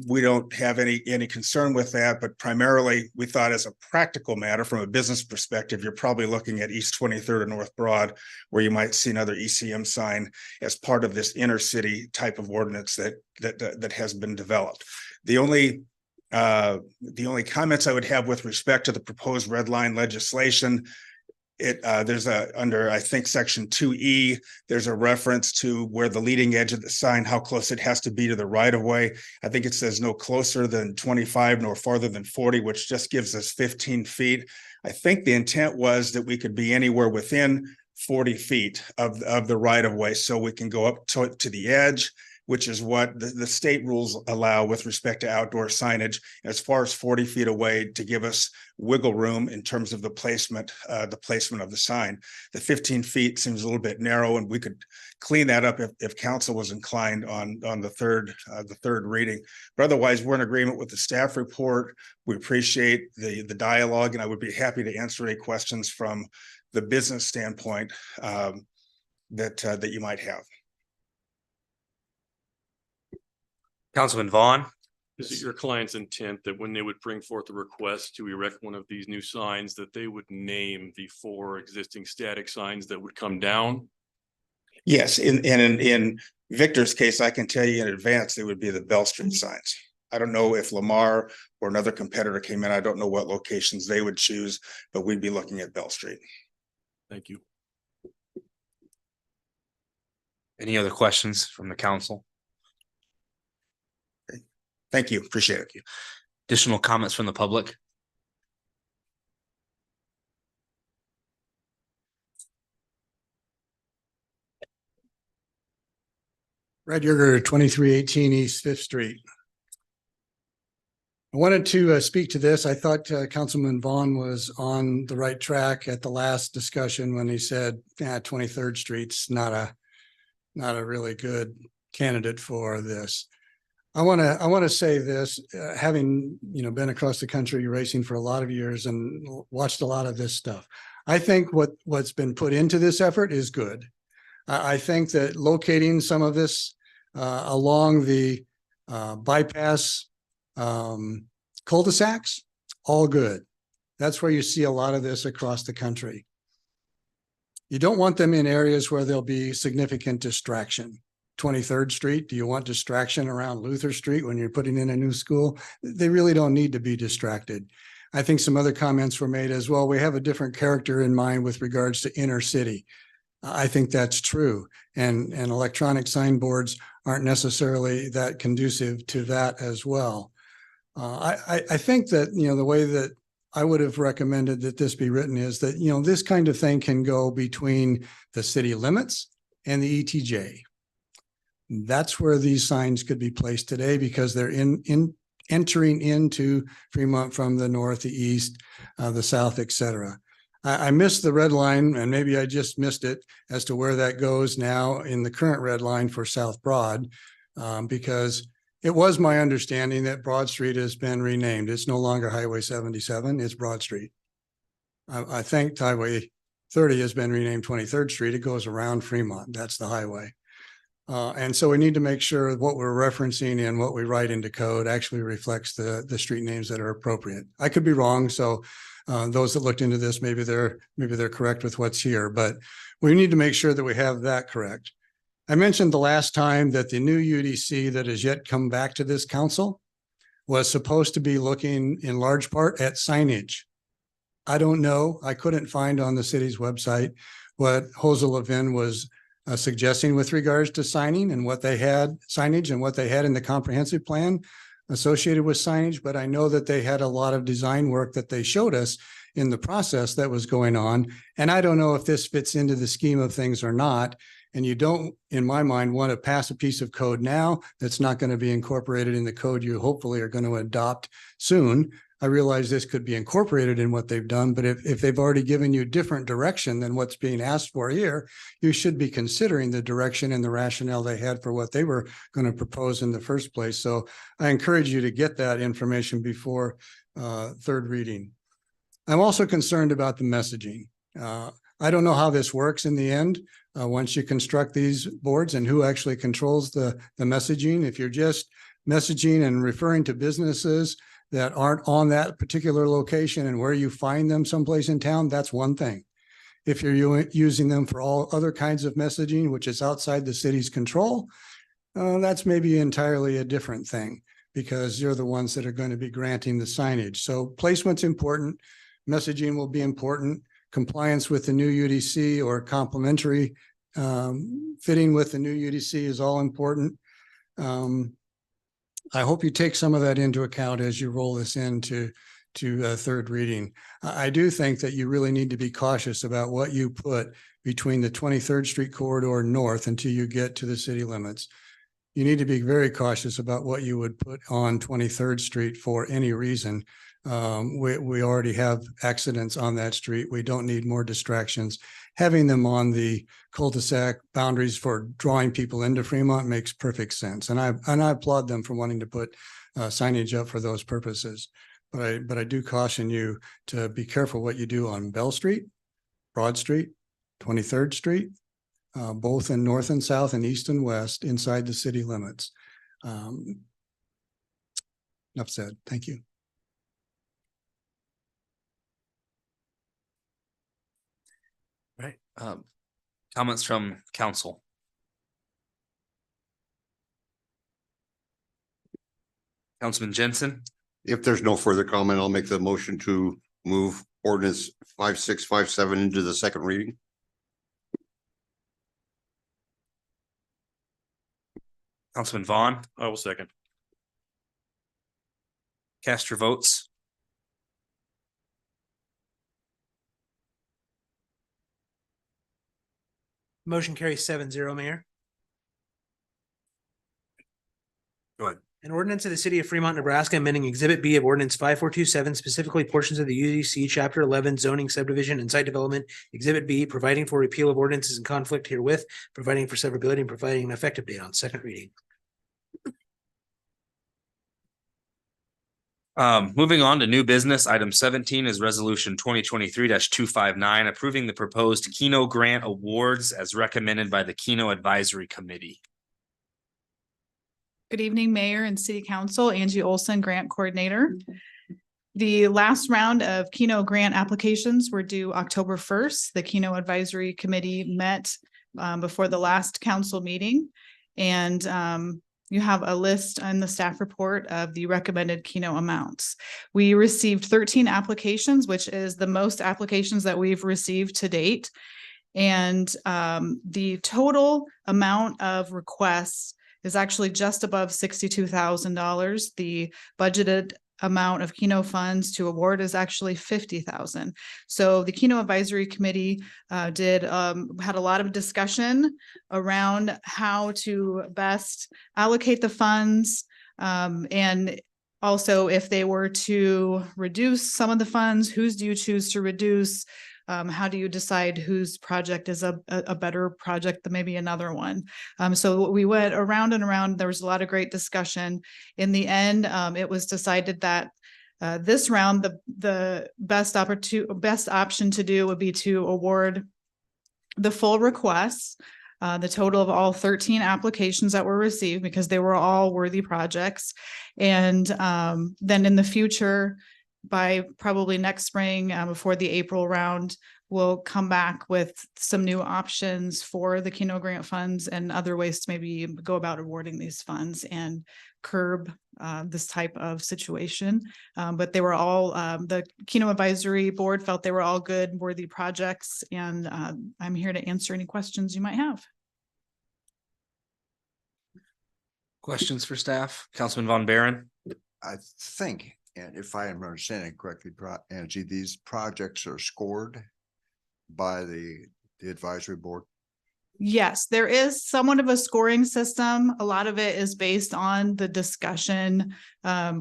We don't have any concern with that, but primarily we thought as a practical matter from a business perspective, you're probably looking at East 23rd and North Broad, where you might see another ECM sign as part of this inner city type of ordinance that has been developed. The only comments I would have with respect to the proposed red line legislation, there's under, I think, section 2E, there's a reference to where the leading edge of the sign, how close it has to be to the right of way. I think it says no closer than 25 nor farther than 40, which just gives us 15 feet. I think the intent was that we could be anywhere within 40 feet of the right of way, so we can go up to the edge, which is what the state rules allow with respect to outdoor signage, as far as 40 feet away to give us wiggle room in terms of the placement of the sign. The 15 feet seems a little bit narrow, and we could clean that up if council was inclined on the third reading. But otherwise, we're in agreement with the staff report. We appreciate the dialogue, and I would be happy to answer any questions from the business standpoint that you might have. Councilman Vaughn. Is it your client's intent that when they would bring forth a request to erect one of these new signs, that they would name the 4 existing static signs that would come down? Yes, in Victor's case, I can tell you in advance, they would be the Bell Street signs. I don't know if Lamar or another competitor came in. I don't know what locations they would choose, but we'd be looking at Bell Street. Thank you. Any other questions from the council? Thank you. Appreciate it. Additional comments from the public? Red Yerger, 2318 East Fifth Street. I wanted to speak to this. I thought Councilman Vaughn was on the right track at the last discussion when he said, 23rd Street's not a really good candidate for this. I want to say this, having, been across the country racing for a lot of years and watched a lot of this stuff. I think what's been put into this effort is good. I think that locating some of this along the bypass cul-de-sacs, all good. That's where you see a lot of this across the country. You don't want them in areas where there'll be significant distraction. 23rd Street, do you want distraction around Luther Street when you're putting in a new school? They really don't need to be distracted. I think some other comments were made as well. We have a different character in mind with regards to inner city. I think that's true. And electronic signboards aren't necessarily that conducive to that as well. I think that, the way that I would have recommended that this be written is that, this kind of thing can go between the city limits and the ETJ. That's where these signs could be placed today because they're entering into Fremont from the north, the east, the south, et cetera. I missed the red line, and maybe I just missed it as to where that goes now in the current red line for South Broad, because it was my understanding that Broad Street has been renamed. It's no longer Highway 77, it's Broad Street. I think Highway 30 has been renamed 23rd Street. It goes around Fremont. That's the highway. And so we need to make sure what we're referencing and what we write into code actually reflects the street names that are appropriate. I could be wrong, so those that looked into this, maybe they're correct with what's here, but we need to make sure that we have that correct. I mentioned the last time that the new UDC that has yet come back to this council was supposed to be looking in large part at signage. I don't know. I couldn't find on the city's website what Jose Levin was suggesting with regards to signing and what they had signage and what they had in the comprehensive plan associated with signage. But I know that they had a lot of design work that they showed us in the process that was going on. And I don't know if this fits into the scheme of things or not. And you don't, in my mind, want to pass a piece of code now that's not going to be incorporated in the code you hopefully are going to adopt soon. I realize this could be incorporated in what they've done, but if they've already given you different direction than what's being asked for here, you should be considering the direction and the rationale they had for what they were going to propose in the first place. So I encourage you to get that information before third reading. I'm also concerned about the messaging. I don't know how this works in the end once you construct these boards and who actually controls the messaging. If you're just messaging and referring to businesses that aren't on that particular location and where you find them someplace in town, that's one thing. If you're using them for all other kinds of messaging, which is outside the city's control, that's maybe entirely a different thing because you're the ones that are going to be granting the signage. So placement's important. Messaging will be important. Compliance with the new UDC or complementary fitting with the new UDC is all important. I hope you take some of that into account as you roll this into third reading. I do think that you really need to be cautious about what you put between the 23rd Street corridor north until you get to the city limits. You need to be very cautious about what you would put on 23rd Street for any reason. We already have accidents on that street. We don't need more distractions. Having them on the cul-de-sac boundaries for drawing people into Fremont makes perfect sense. And I applaud them for wanting to put signage up for those purposes. But I do caution you to be careful what you do on Bell Street, Broad Street, 23rd Street, both in north and south and east and west inside the city limits. Enough said. Thank you. Right. Comments from council. Councilman Jensen. If there's no further comment, I'll make the motion to move ordinance 5657 into the second reading. Councilman Vaughn. I will second. Cast your votes. Motion carries 7-0, Mayor. Go ahead. An ordinance of the city of Fremont, Nebraska, amending Exhibit B of Ordinance 5427, specifically portions of the UDC Chapter 11 zoning subdivision and site development. Exhibit B, providing for repeal of ordinances in conflict herewith, providing for severability and providing an effective date on second reading. Moving on to new business, item 17 is resolution 2023-259, approving the proposed Keno grant awards as recommended by the Keno Advisory Committee. Good evening, Mayor and City Council. Angie Olson, Grant Coordinator. The last round of Keno grant applications were due October 1st. The Keno Advisory Committee met before the last council meeting. And you have a list on the staff report of the recommended Keno amounts. We received 13 applications, which is the most applications that we've received to date. And the total amount of requests is actually just above $62,000. The budgeted amount of Keno funds to award is actually $50,000. So the Keno Advisory Committee had a lot of discussion around how to best allocate the funds, and also if they were to reduce some of the funds, whose do you choose to reduce? How do you decide whose project is a better project than maybe another one? So we went around and around. There was a lot of great discussion. In the end, it was decided that this round, the best option to do would be to award the full requests, the total of all 13 applications that were received, because they were all worthy projects. And then in the future, by probably next spring, before the April round, we'll come back with some new options for the Keno grant funds and other ways to maybe go about awarding these funds and curb this type of situation. But they were all, the Keno Advisory Board felt they were all good, worthy projects, and I'm here to answer any questions you might have. Questions for staff? Councilman Von Baron? I think, and if I am understanding correctly, Angie, these projects are scored by the advisory board. Yes, there is somewhat of a scoring system. A lot of it is based on the discussion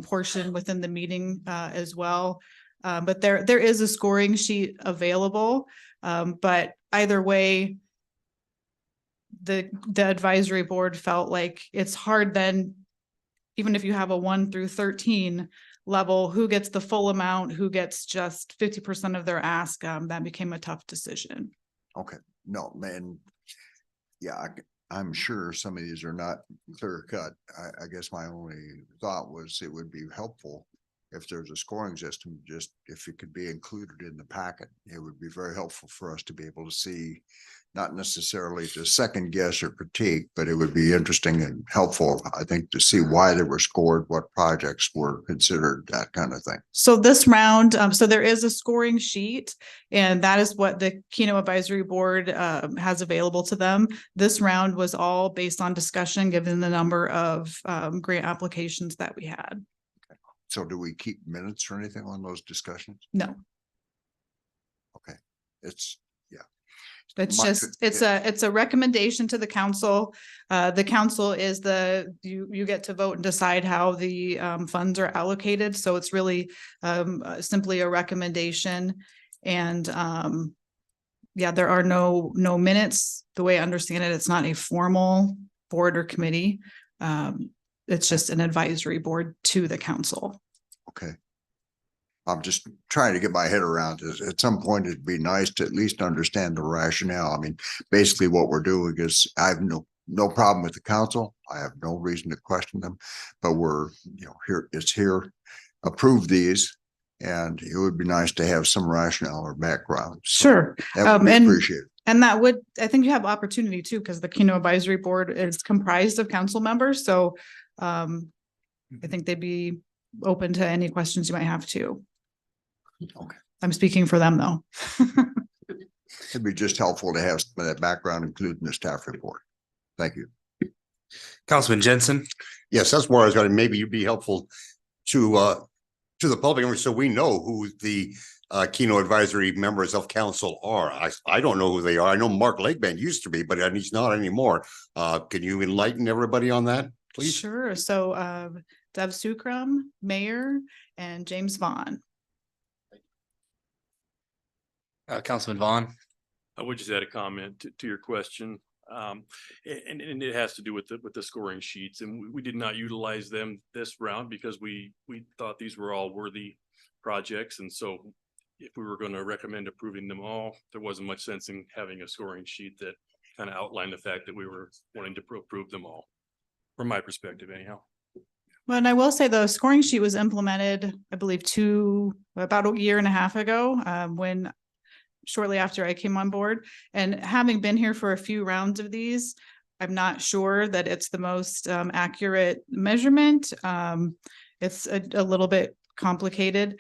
portion within the meeting as well. But there is a scoring sheet available. But either way, the advisory board felt like it's hard then, even if you have a 1 through 13 level, who gets the full amount, who gets just 50% of their ask. That became a tough decision. Okay, no, man. Yeah, I'm sure some of these are not clear cut. I guess my only thought was it would be helpful if there's a scoring system, just if it could be included in the packet. It would be very helpful for us to be able to see, not necessarily to second guess or critique, but it would be interesting and helpful, I think, to see why they were scored, what projects were considered, that kind of thing. So this round, so there is a scoring sheet, and that is what the Keno Advisory Board has available to them. This round was all based on discussion, given the number of grant applications that we had. So do we keep minutes or anything on those discussions? No. Okay, it's, yeah. It's just, it's a recommendation to the council. The council is you get to vote and decide how the funds are allocated. So it's really simply a recommendation. And yeah, there are no minutes. The way I understand it, it's not a formal board or committee. It's just an advisory board to the council. Okay. I'm just trying to get my head around this. At some point, it'd be nice to at least understand the rationale. I mean, basically what we're doing is I have no problem with the council. I have no reason to question them, but we're, here, approve these. And it would be nice to have some rationale or background. Sure. That would be appreciated. And that would, I think you have opportunity too, because the Keno Advisory Board is comprised of council members. So I think they'd be open to any questions you might have too. Okay. I'm speaking for them though. It'd be just helpful to have some of that background included in the staff report. Thank you. Councilman Jensen? Yes, that's where I was going to, maybe you'd be helpful to the public, so we know who the Keno Advisory members of council are. I don't know who they are. I know Mark Lakeman used to be, but he's not anymore. Can you enlighten everybody on that, please. Sure. So Dev Sukram, Mayor, and James Vaughn. Councilman Vaughn. I would just add a comment to your question. And it has to do with the scoring sheets, and we did not utilize them this round because we thought these were all worthy projects. And so if we were going to recommend approving them all, there wasn't much sense in having a scoring sheet that kind of outlined the fact that we were wanting to approve them all, from my perspective anyhow. Well, and I will say the scoring sheet was implemented, I believe, about a year and a half ago, when shortly after I came on board. And having been here for a few rounds of these, I'm not sure that it's the most accurate measurement. It's a little bit complicated.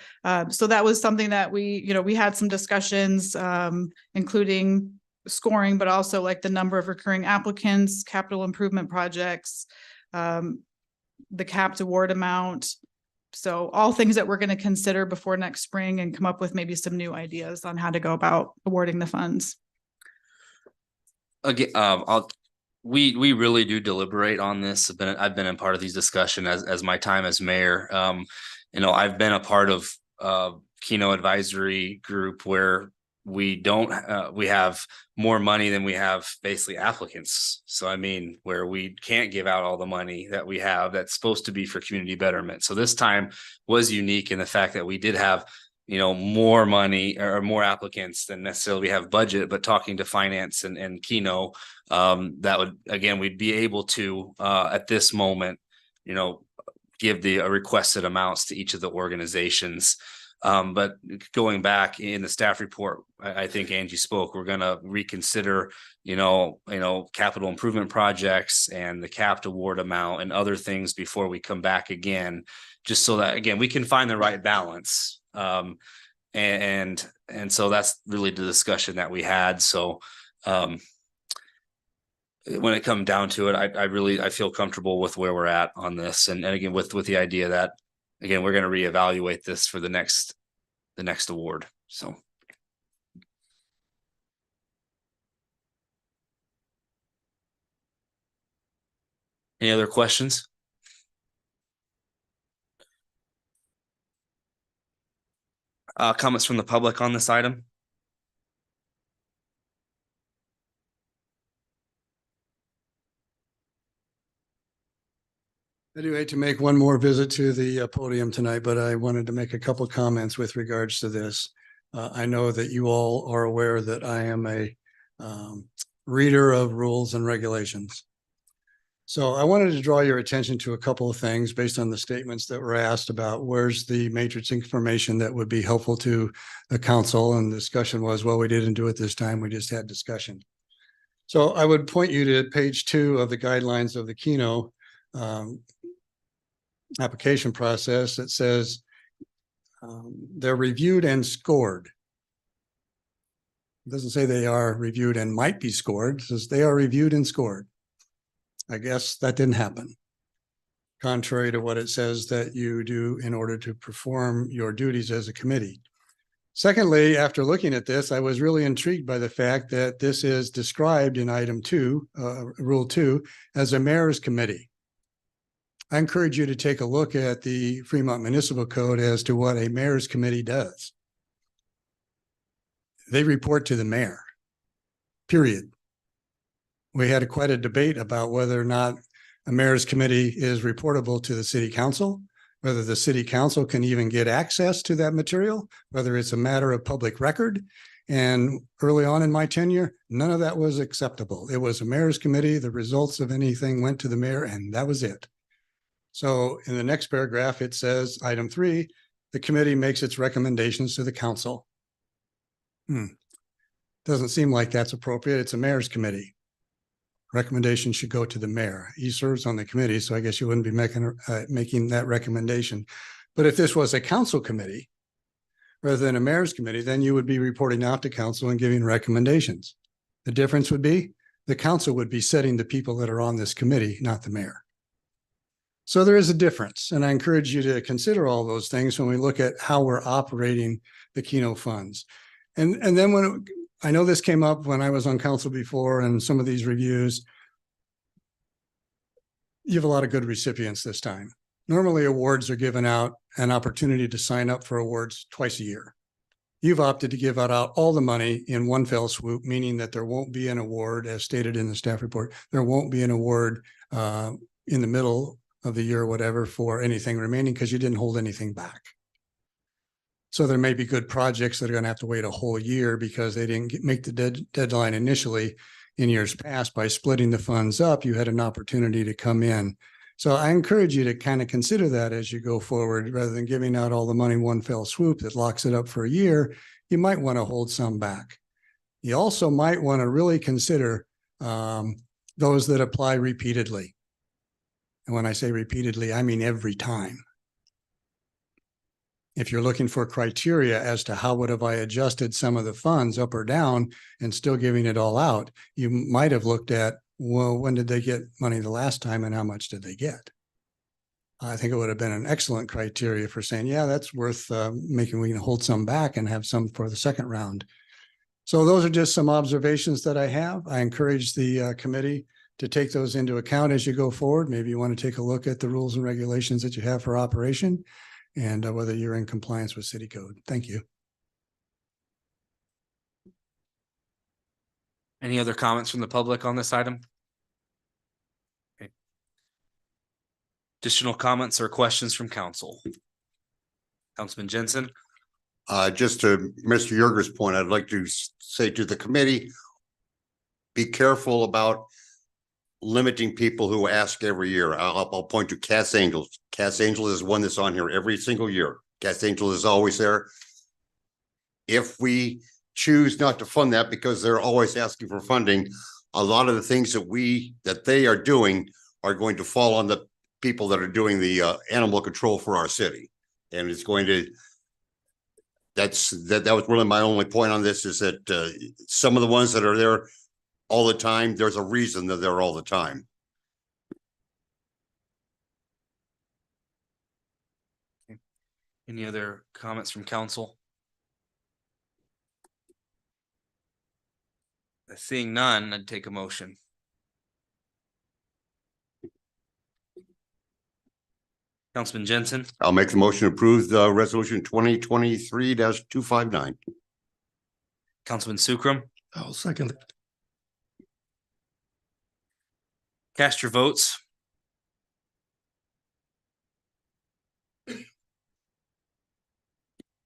So that was something that we had some discussions, including scoring, but also like the number of recurring applicants, capital improvement projects, the capped award amount. So all things that we're going to consider before next spring and come up with maybe some new ideas on how to go about awarding the funds. Again, we really do deliberate on this. I've been a part of these discussions as my time as mayor. I've been a part of Keno Advisory Group where we have more money than we have basically applicants. So I mean, where we can't give out all the money that we have that's supposed to be for community betterment. So this time was unique in the fact that we did have, more money or more applicants than necessarily we have budget, but talking to finance and Keno, that would, again, we'd be able to, at this moment, give the requested amounts to each of the organizations. But going back in the staff report, I think Angie spoke, we're going to reconsider, capital improvement projects and the capped award amount and other things before we come back again, just so that, again, we can find the right balance. And so that's really the discussion that we had. So, when it comes down to it, I feel comfortable with where we're at on this. And again, with the idea that, again, we're going to reevaluate this for the next award. So. Any other questions? Comments from the public on this item? I do hate to make one more visit to the podium tonight, but I wanted to make a couple of comments with regards to this. I know that you all are aware that I am a reader of rules and regulations. So I wanted to draw your attention to a couple of things based on the statements that were asked about where's the matrix information that would be helpful to the council. And the discussion was, well, we didn't do it this time. We just had discussion. So I would point you to page 2 of the guidelines of the Keno application process that says they're reviewed and scored. It doesn't say they are reviewed and might be scored. It says they are reviewed and scored. I guess that didn't happen, contrary to what it says that you do in order to perform your duties as a committee. Secondly, after looking at this, I was really intrigued by the fact that this is described in item 2, rule 2, as a mayor's committee. I encourage you to take a look at the Fremont Municipal Code as to what a mayor's committee does. They report to the mayor, period. We had quite a debate about whether or not a mayor's committee is reportable to the city council, whether the city council can even get access to that material, whether it's a matter of public record. And early on in my tenure, none of that was acceptable. It was a mayor's committee. The results of anything went to the mayor, and that was it. So in the next paragraph, it says, item 3, the committee makes its recommendations to the council. Doesn't seem like that's appropriate. It's a mayor's committee. Recommendation should go to the mayor. He serves on the committee, so I guess you wouldn't be making that recommendation. But if this was a council committee rather than a mayor's committee, then you would be reporting out to council and giving recommendations. The difference would be the council would be setting the people that are on this committee, not the mayor. So there is a difference, and I encourage you to consider all those things when we look at how we're operating the Keno funds. And then I know this came up when I was on council before and some of these reviews. you have a lot of good recipients this time. Normally awards are given out, an opportunity to sign up for awards twice a year. You've opted to give out all the money in one fell swoop, meaning that there won't be an award as stated in the staff report. There won't be an award in the middle of the year or whatever for anything remaining because you didn't hold anything back. So there may be good projects that are going to have to wait a whole year because they didn't make the deadline initially. In years past, by splitting the funds up, you had an opportunity to come in. So I encourage you to kind of consider that as you go forward, rather than giving out all the money in one fell swoop that locks it up for a year. You might want to hold some back. You also might want to really consider those that apply repeatedly. And when I say repeatedly, I mean every time. If you're looking for criteria as to how would have I adjusted some of the funds up or down and still giving it all out, you might have looked at, well, when did they get money the last time and how much did they get? I think it would have been an excellent criteria for saying, yeah, that's worth making, we can hold some back and have some for the second round. So those are just some observations that I have. I encourage the committee to take those into account as you go forward. Maybe you want to take a look at the rules and regulations that you have for operation and whether you're in compliance with city code. Thank you. Any other comments from the public on this item? Okay. Additional comments or questions from council? Councilman Jensen? Just to Mr. Yerger's point, I'd like to say to the committee, be careful about limiting people who ask every year. I'll point to Cass Angels. Cass Angels is one that's on here every single year. Cass Angels is always there. If we choose not to fund that because they're always asking for funding, a lot of the things that they are doing are going to fall on the people that are doing the animal control for our city. And it's going to, that was really my only point on this, is that some of the ones that are there all the time, there's a reason that they're all the time. Any other comments from council? Seeing none, I'd take a motion. Councilman Jensen? I'll make the motion to approve the resolution 2023-259. Councilman Sukram? I'll second it. Cast your votes.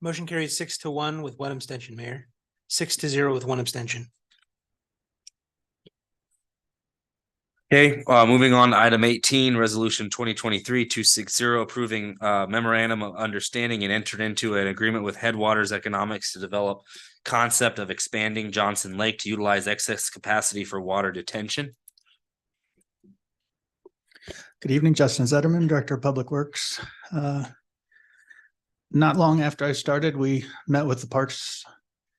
Motion carries 6-1 with one abstention, Mayor. 6-0 with one abstention. Okay, moving on to item 18, resolution 2023-260, approving memorandum of understanding and entered into an agreement with Headwaters Economics to develop concept of expanding Johnson Lake to utilize excess capacity for water detention. Good evening, Justin Zetterman, Director of Public Works. Not long after I started, we met with the Parks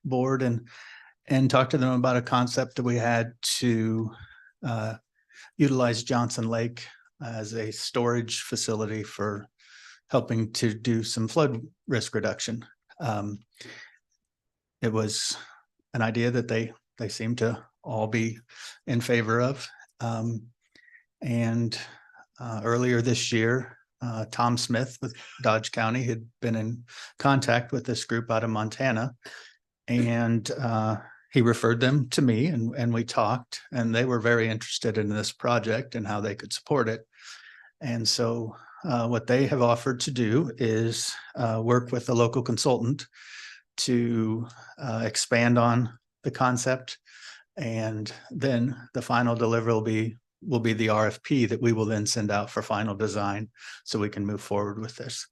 Board and talked to them about a concept that we had to utilize Johnson Lake as a storage facility for helping to do some flood risk reduction. It was an idea that they seem to all be in favor of. Earlier this year, Tom Smith with Dodge County had been in contact with this group out of Montana, and he referred them to me, and we talked, and they were very interested in this project and how they could support it. And so what they have offered to do is work with a local consultant to expand on the concept, and then the final delivery will be the RFP that we will then send out for final design so we can move forward with this.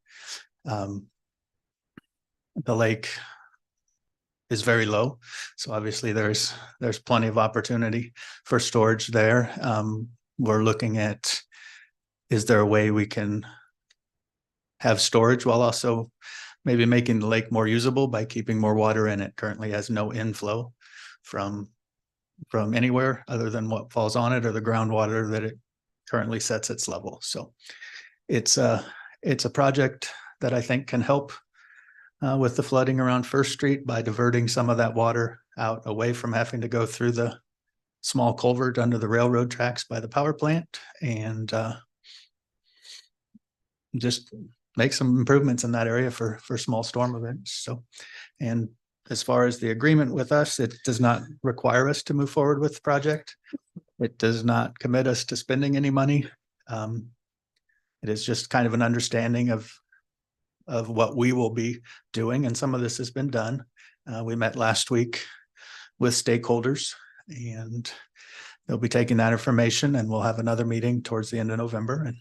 The lake is very low, so obviously there's plenty of opportunity for storage there. We're looking at, is there a way we can have storage while also maybe making the lake more usable by keeping more water in it? Currently has no inflow from anywhere other than what falls on it or the groundwater that it currently sets its level. So it's a project that I think can help with the flooding around First Street by diverting some of that water out away from having to go through the small culvert under the railroad tracks by the power plant, and just make some improvements in that area for small storm events. So, and as far as the agreement with us, it does not require us to move forward with the project. It does not commit us to spending any money. It is just kind of an understanding of what we will be doing, and some of this has been done. We met last week with stakeholders, and they'll be taking that information, and we'll have another meeting towards the end of November, and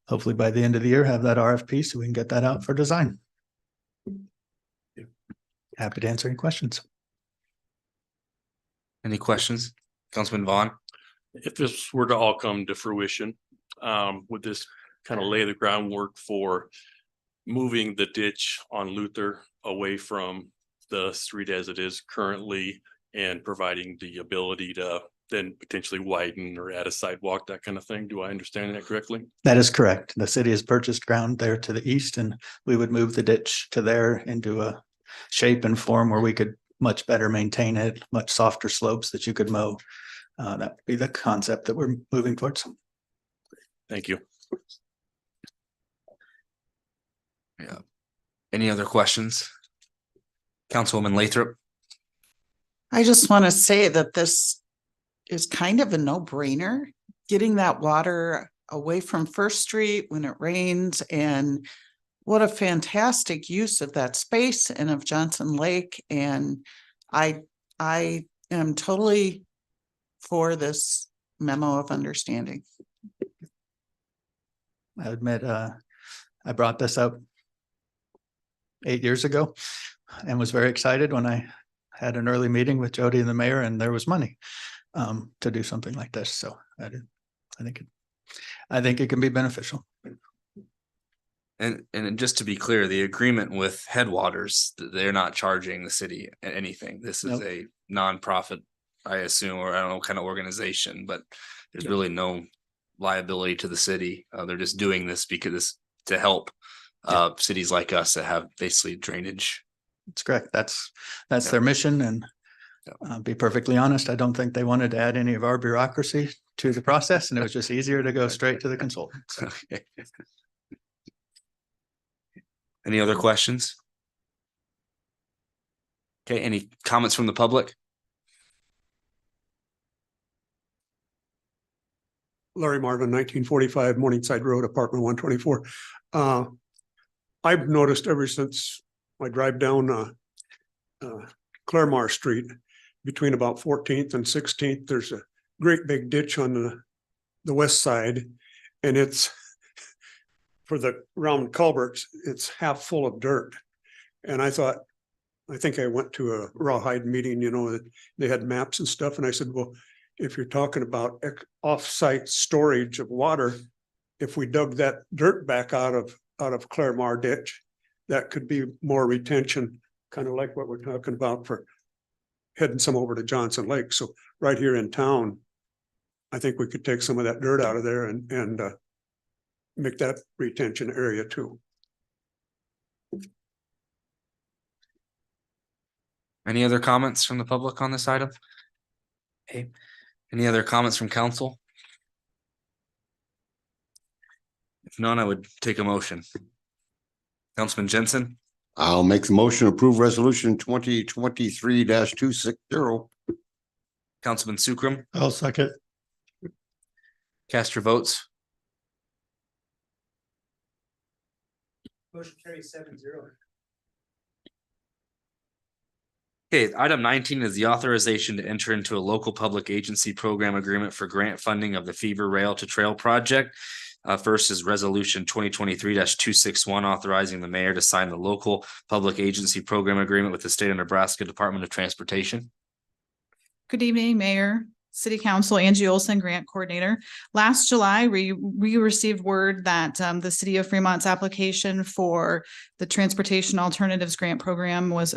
hopefully by the end of the year, have that RFP so we can get that out for design. Happy to answer any questions. Any questions? Councilman Vaughn? If this were to all come to fruition, would this kind of lay the groundwork for moving the ditch on Luther away from the street as it is currently and providing the ability to then potentially widen or add a sidewalk, that kind of thing? Do I understand that correctly? That is correct. The city has purchased ground there to the east, and we would move the ditch to there into a shape and form where we could much better maintain it, much softer slopes that you could mow. That would be the concept that we're moving towards. Thank you. Yeah. Any other questions? Councilwoman Lathrop? I just want to say that this is kind of a no-brainer, getting that water away from First Street when it rains, and what a fantastic use of that space and of Johnson Lake. And I am totally for this memo of understanding. I admit, I brought this up 8 years ago and was very excited when I had an early meeting with Jody and the mayor, and there was money to do something like this. So I think it can be beneficial. And just to be clear, the agreement with Headwaters, they're not charging the city anything. This is a nonprofit, I assume, or I don't know, kind of organization, but there's really no liability to the city. They're just doing this because to help cities like us that have basically drainage. That's correct. That's their mission. And be perfectly honest, I don't think they wanted to add any of our bureaucracy to the process, and it was just easier to go straight to the consultant. So. Okay. Any other questions? Okay, any comments from the public? Larry Marvin, 1945 Morningside Road, apartment 124. I've noticed ever since I drive down Claremore Street, between about 14th and 16th, there's a great big ditch on the west side, and it's for the round culverts, it's half full of dirt. And I think I went to a Rawhide meeting, they had maps and stuff. And I said, well, if you're talking about off-site storage of water, if we dug that dirt back out of Claremore ditch, that could be more retention, kind of like what we're talking about for heading some over to Johnson Lake. So right here in town, I think we could take some of that dirt out of there and make that retention area too. Any other comments from the public on this item? Okay. Any other comments from council? If none, I would take a motion. Councilman Jensen? I'll make the motion to approve resolution 2023-260. Councilman Sukram? I'll second. Cast your votes. Motion carries 7-0. Okay, item 19 is the authorization to enter into a local public agency program agreement for grant funding of the Fever Rail to Trail project. First is resolution 2023-261, authorizing the mayor to sign the local public agency program agreement with the state of Nebraska Department of Transportation. Good evening, Mayor, City Council, Angie Olson, Grant Coordinator. Last July, we received word that the City of Fremont's application for the Transportation Alternatives Grant Program was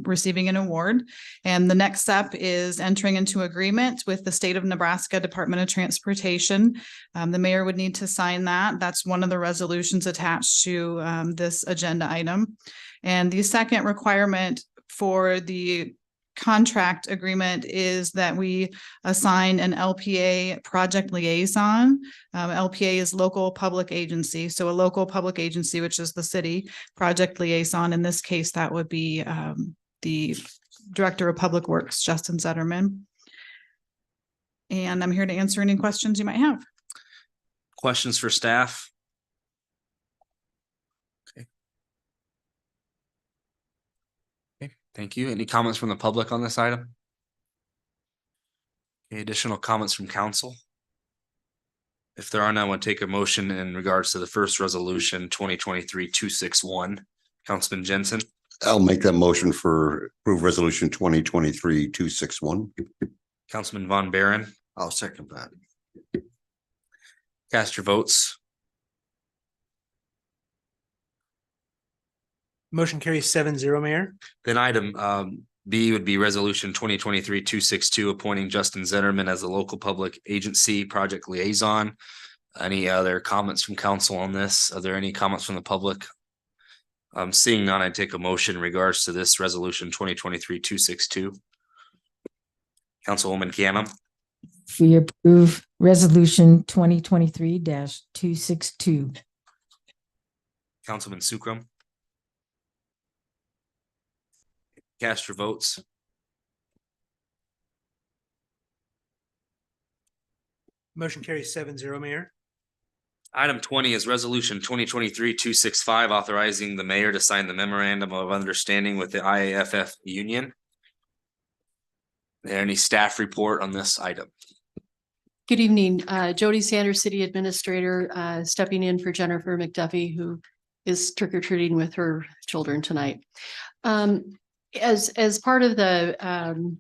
receiving an award. And the next step is entering into agreement with the State of Nebraska Department of Transportation. The mayor would need to sign that. That's one of the resolutions attached to this agenda item. And the second requirement for the contract agreement is that we assign an LPA project liaison. LPA is local public agency. So a local public agency, which is the city project liaison. In this case, that would be the Director of Public Works, Justin Zetterman. And I'm here to answer any questions you might have. Questions for staff? Okay, thank you. Any comments from the public on this item? Any additional comments from council? If there are none, I want to take a motion in regards to the first resolution 2023-261. Councilman Jensen. I'll make that motion for approve resolution 2023-261. Councilman Von Baron. I'll second that. Cast your votes. Motion carries 7-0, Mayor. Then item B would be resolution 2023-262, appointing Justin Zetterman as the local public agency project liaison. Any other comments from council on this? Are there any comments from the public? Seeing none, I'd take a motion in regards to this resolution 2023-262. Councilwoman Canham. We approve resolution 2023-262. Councilman Sukram. Cast your votes. Motion carries 7-0, Mayor. Item 20 is resolution 2023-265, authorizing the mayor to sign the memorandum of understanding with the IAFF union. Any staff report on this item? Good evening, Jody Sanders, City Administrator, stepping in for Jennifer McDuffie, who is trick or treating with her children tonight. As part of the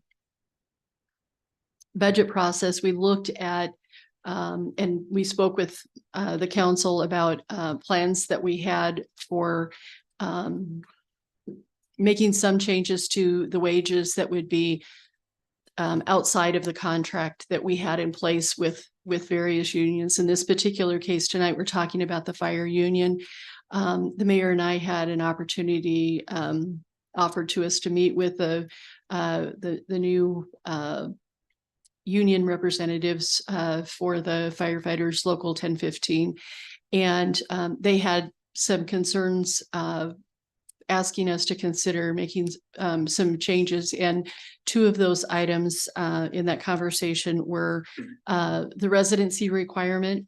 budget process, we looked at and we spoke with the council about plans that we had for making some changes to the wages that would be outside of the contract that we had in place with various unions. In this particular case tonight, we're talking about the fire union. The mayor and I had an opportunity offered to us to meet with the new union representatives for the firefighters local 1015. And they had some concerns asking us to consider making some changes. And two of those items in that conversation were the residency requirement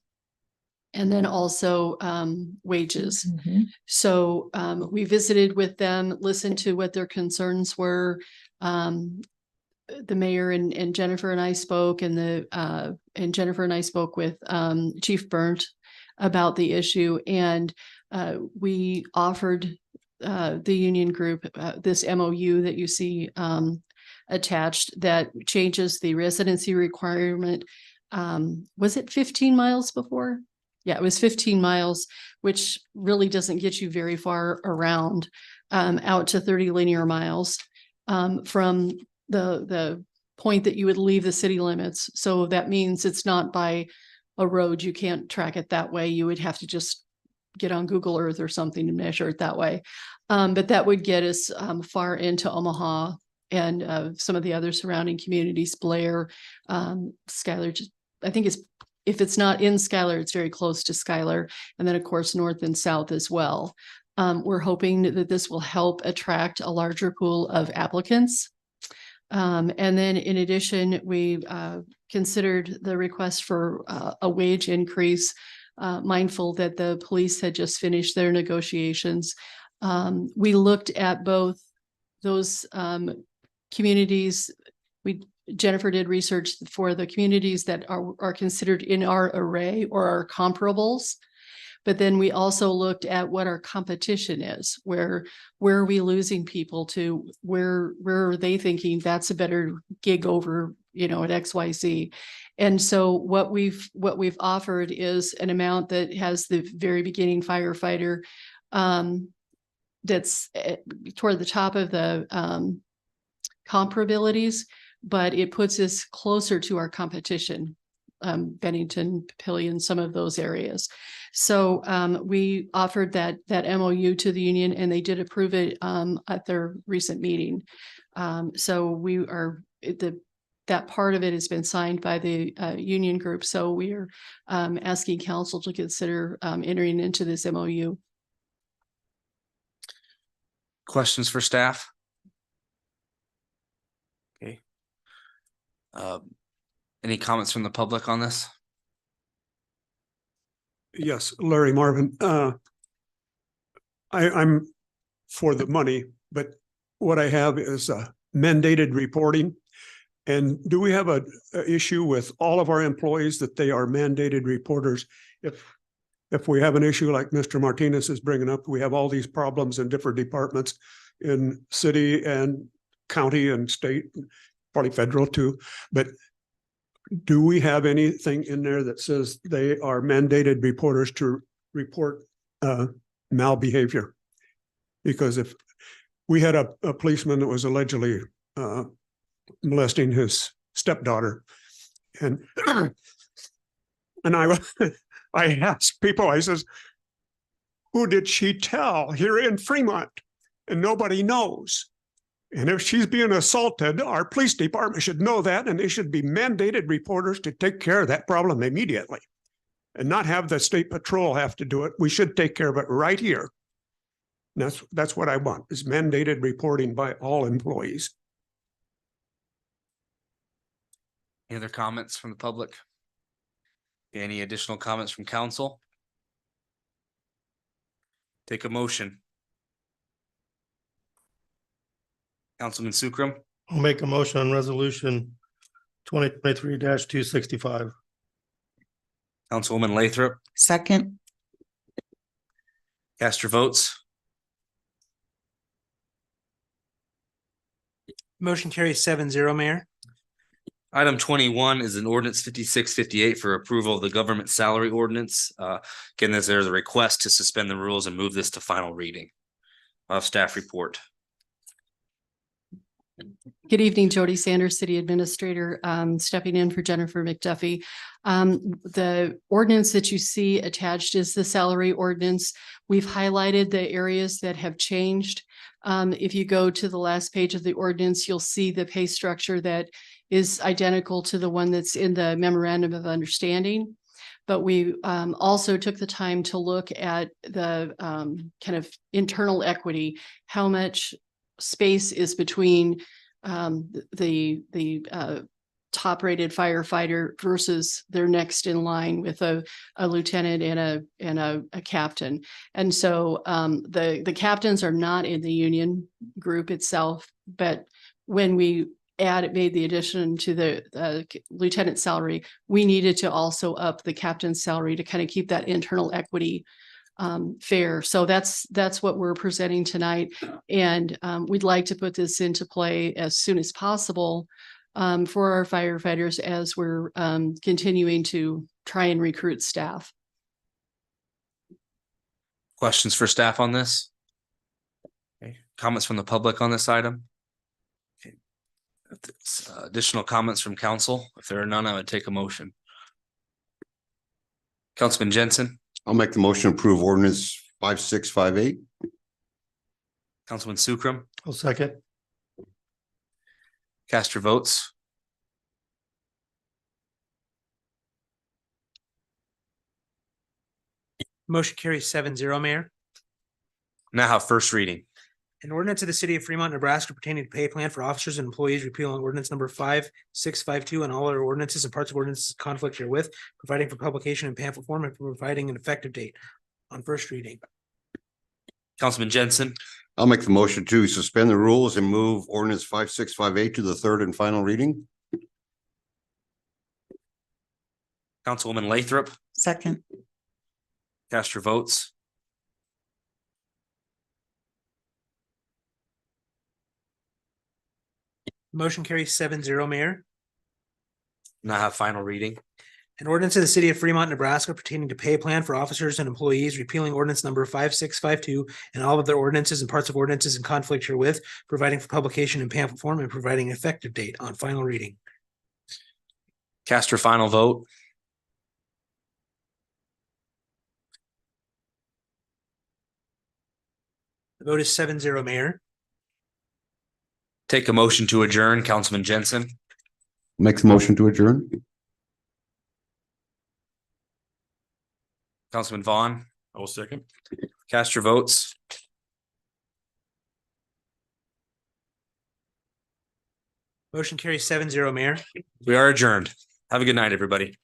and then also wages. So we visited with them, listened to what their concerns were. The mayor and Jennifer and I spoke, and Jennifer and I spoke with Chief Burnt about the issue, and we offered the union group this MOU that you see attached that changes the residency requirement. Was it 15 miles before? Yeah, it was 15 miles, which really doesn't get you very far around, out to 30 linear miles from the point that you would leave the city limits. So that means it's not by a road. You can't track it that way. You would have to just get on Google Earth or something to measure it that way. But that would get us far into Omaha and some of the other surrounding communities, Blair, Schuyler. I think if it's not in Schuyler, it's very close to Schuyler. And then of course, north and south as well. We're hoping that this will help attract a larger pool of applicants. And then in addition, we considered the request for a wage increase, mindful that the police had just finished their negotiations. We looked at both those communities. Jennifer did research for the communities that are considered in our array or our comparables. But then we also looked at what our competition is, where are we losing people to, where are they thinking that's a better gig over, at XYZ. And so what we've offered is an amount that has the very beginning firefighter that's toward the top of the comparabilities, but it puts us closer to our competition. Bennington, Papillion, some of those areas. So we offered that MOU to the union and they did approve it at their recent meeting. So we are that part of it has been signed by the union group. So we are asking council to consider entering into this MOU. Questions for staff? Okay. Any comments from the public on this? Yes, Larry Marvin. I'm for the money, but what I have is mandated reporting. And do we have a issue with all of our employees that they are mandated reporters? If we have an issue like Mr. Martinez is bringing up, we have all these problems in different departments in city and county and state, probably federal too. But do we have anything in there that says they are mandated reporters to report malbehavior? Because if we had a policeman that was allegedly molesting his stepdaughter, and I asked people, I says, who did she tell here in Fremont? And nobody knows. And if she's being assaulted, our police department should know that, and they should be mandated reporters to take care of that problem immediately and not have the state patrol have to do it. We should take care of it right here. And that's what I want, is mandated reporting by all employees. Any other comments from the public? Any additional comments from council? Take a motion. Councilman Sukram. I'll make a motion on resolution 2023-265. Councilwoman Lathrop. Second. Cast your votes. Motion carries 7-0, Mayor. Item 21 is an ordinance 5658 for approval of the government salary ordinance. Again, there's a request to suspend the rules and move this to final reading. Staff report. Good evening, Jody Sanders, City Administrator, stepping in for Jennifer McDuffie. The ordinance that you see attached is the salary ordinance. We've highlighted the areas that have changed. If you go to the last page of the ordinance, you'll see the pay structure that is identical to the one that's in the memorandum of understanding. But we also took the time to look at the kind of internal equity, how much space is between the top rated firefighter versus their next in line with a lieutenant and a captain. And so the captains are not in the union group itself, but when we made the addition to the lieutenant salary, we needed to also up the captain's salary to kind of keep that internal equity fair. So that's what we're presenting tonight. And we'd like to put this into play as soon as possible for our firefighters as we're continuing to try and recruit staff. Questions for staff on this? Okay. Comments from the public on this item? Okay. Additional comments from council? If there are none, I would take a motion. Councilman Jensen. I'll make the motion to approve ordinance 5658. Councilman Sukram. I'll second. Cast your votes. Motion carries 7-0, Mayor. Now have first reading. An ordinance of the city of Fremont, Nebraska pertaining to pay plan for officers and employees repealing ordinance number 5652 and all other ordinances and parts of ordinances in conflict herewith, providing for publication in pamphlet form and providing an effective date on first reading. Councilman Jensen. I'll make the motion to suspend the rules and move ordinance 5658 to the third and final reading. Councilwoman Lathrop. Second. Cast your votes. Motion carries 7-0, Mayor. Now have final reading. An ordinance of the city of Fremont, Nebraska pertaining to pay plan for officers and employees repealing ordinance number 5652 and all of their ordinances and parts of ordinances in conflict herewith, providing for publication in pamphlet form and providing an effective date on final reading. Cast your final vote. Vote is 7-0, Mayor. Take a motion to adjourn, Councilman Jensen. Makes a motion to adjourn. Councilman Vaughn, I will second. cast your votes. Motion carries 7-0, Mayor. We are adjourned. Have a good night, everybody.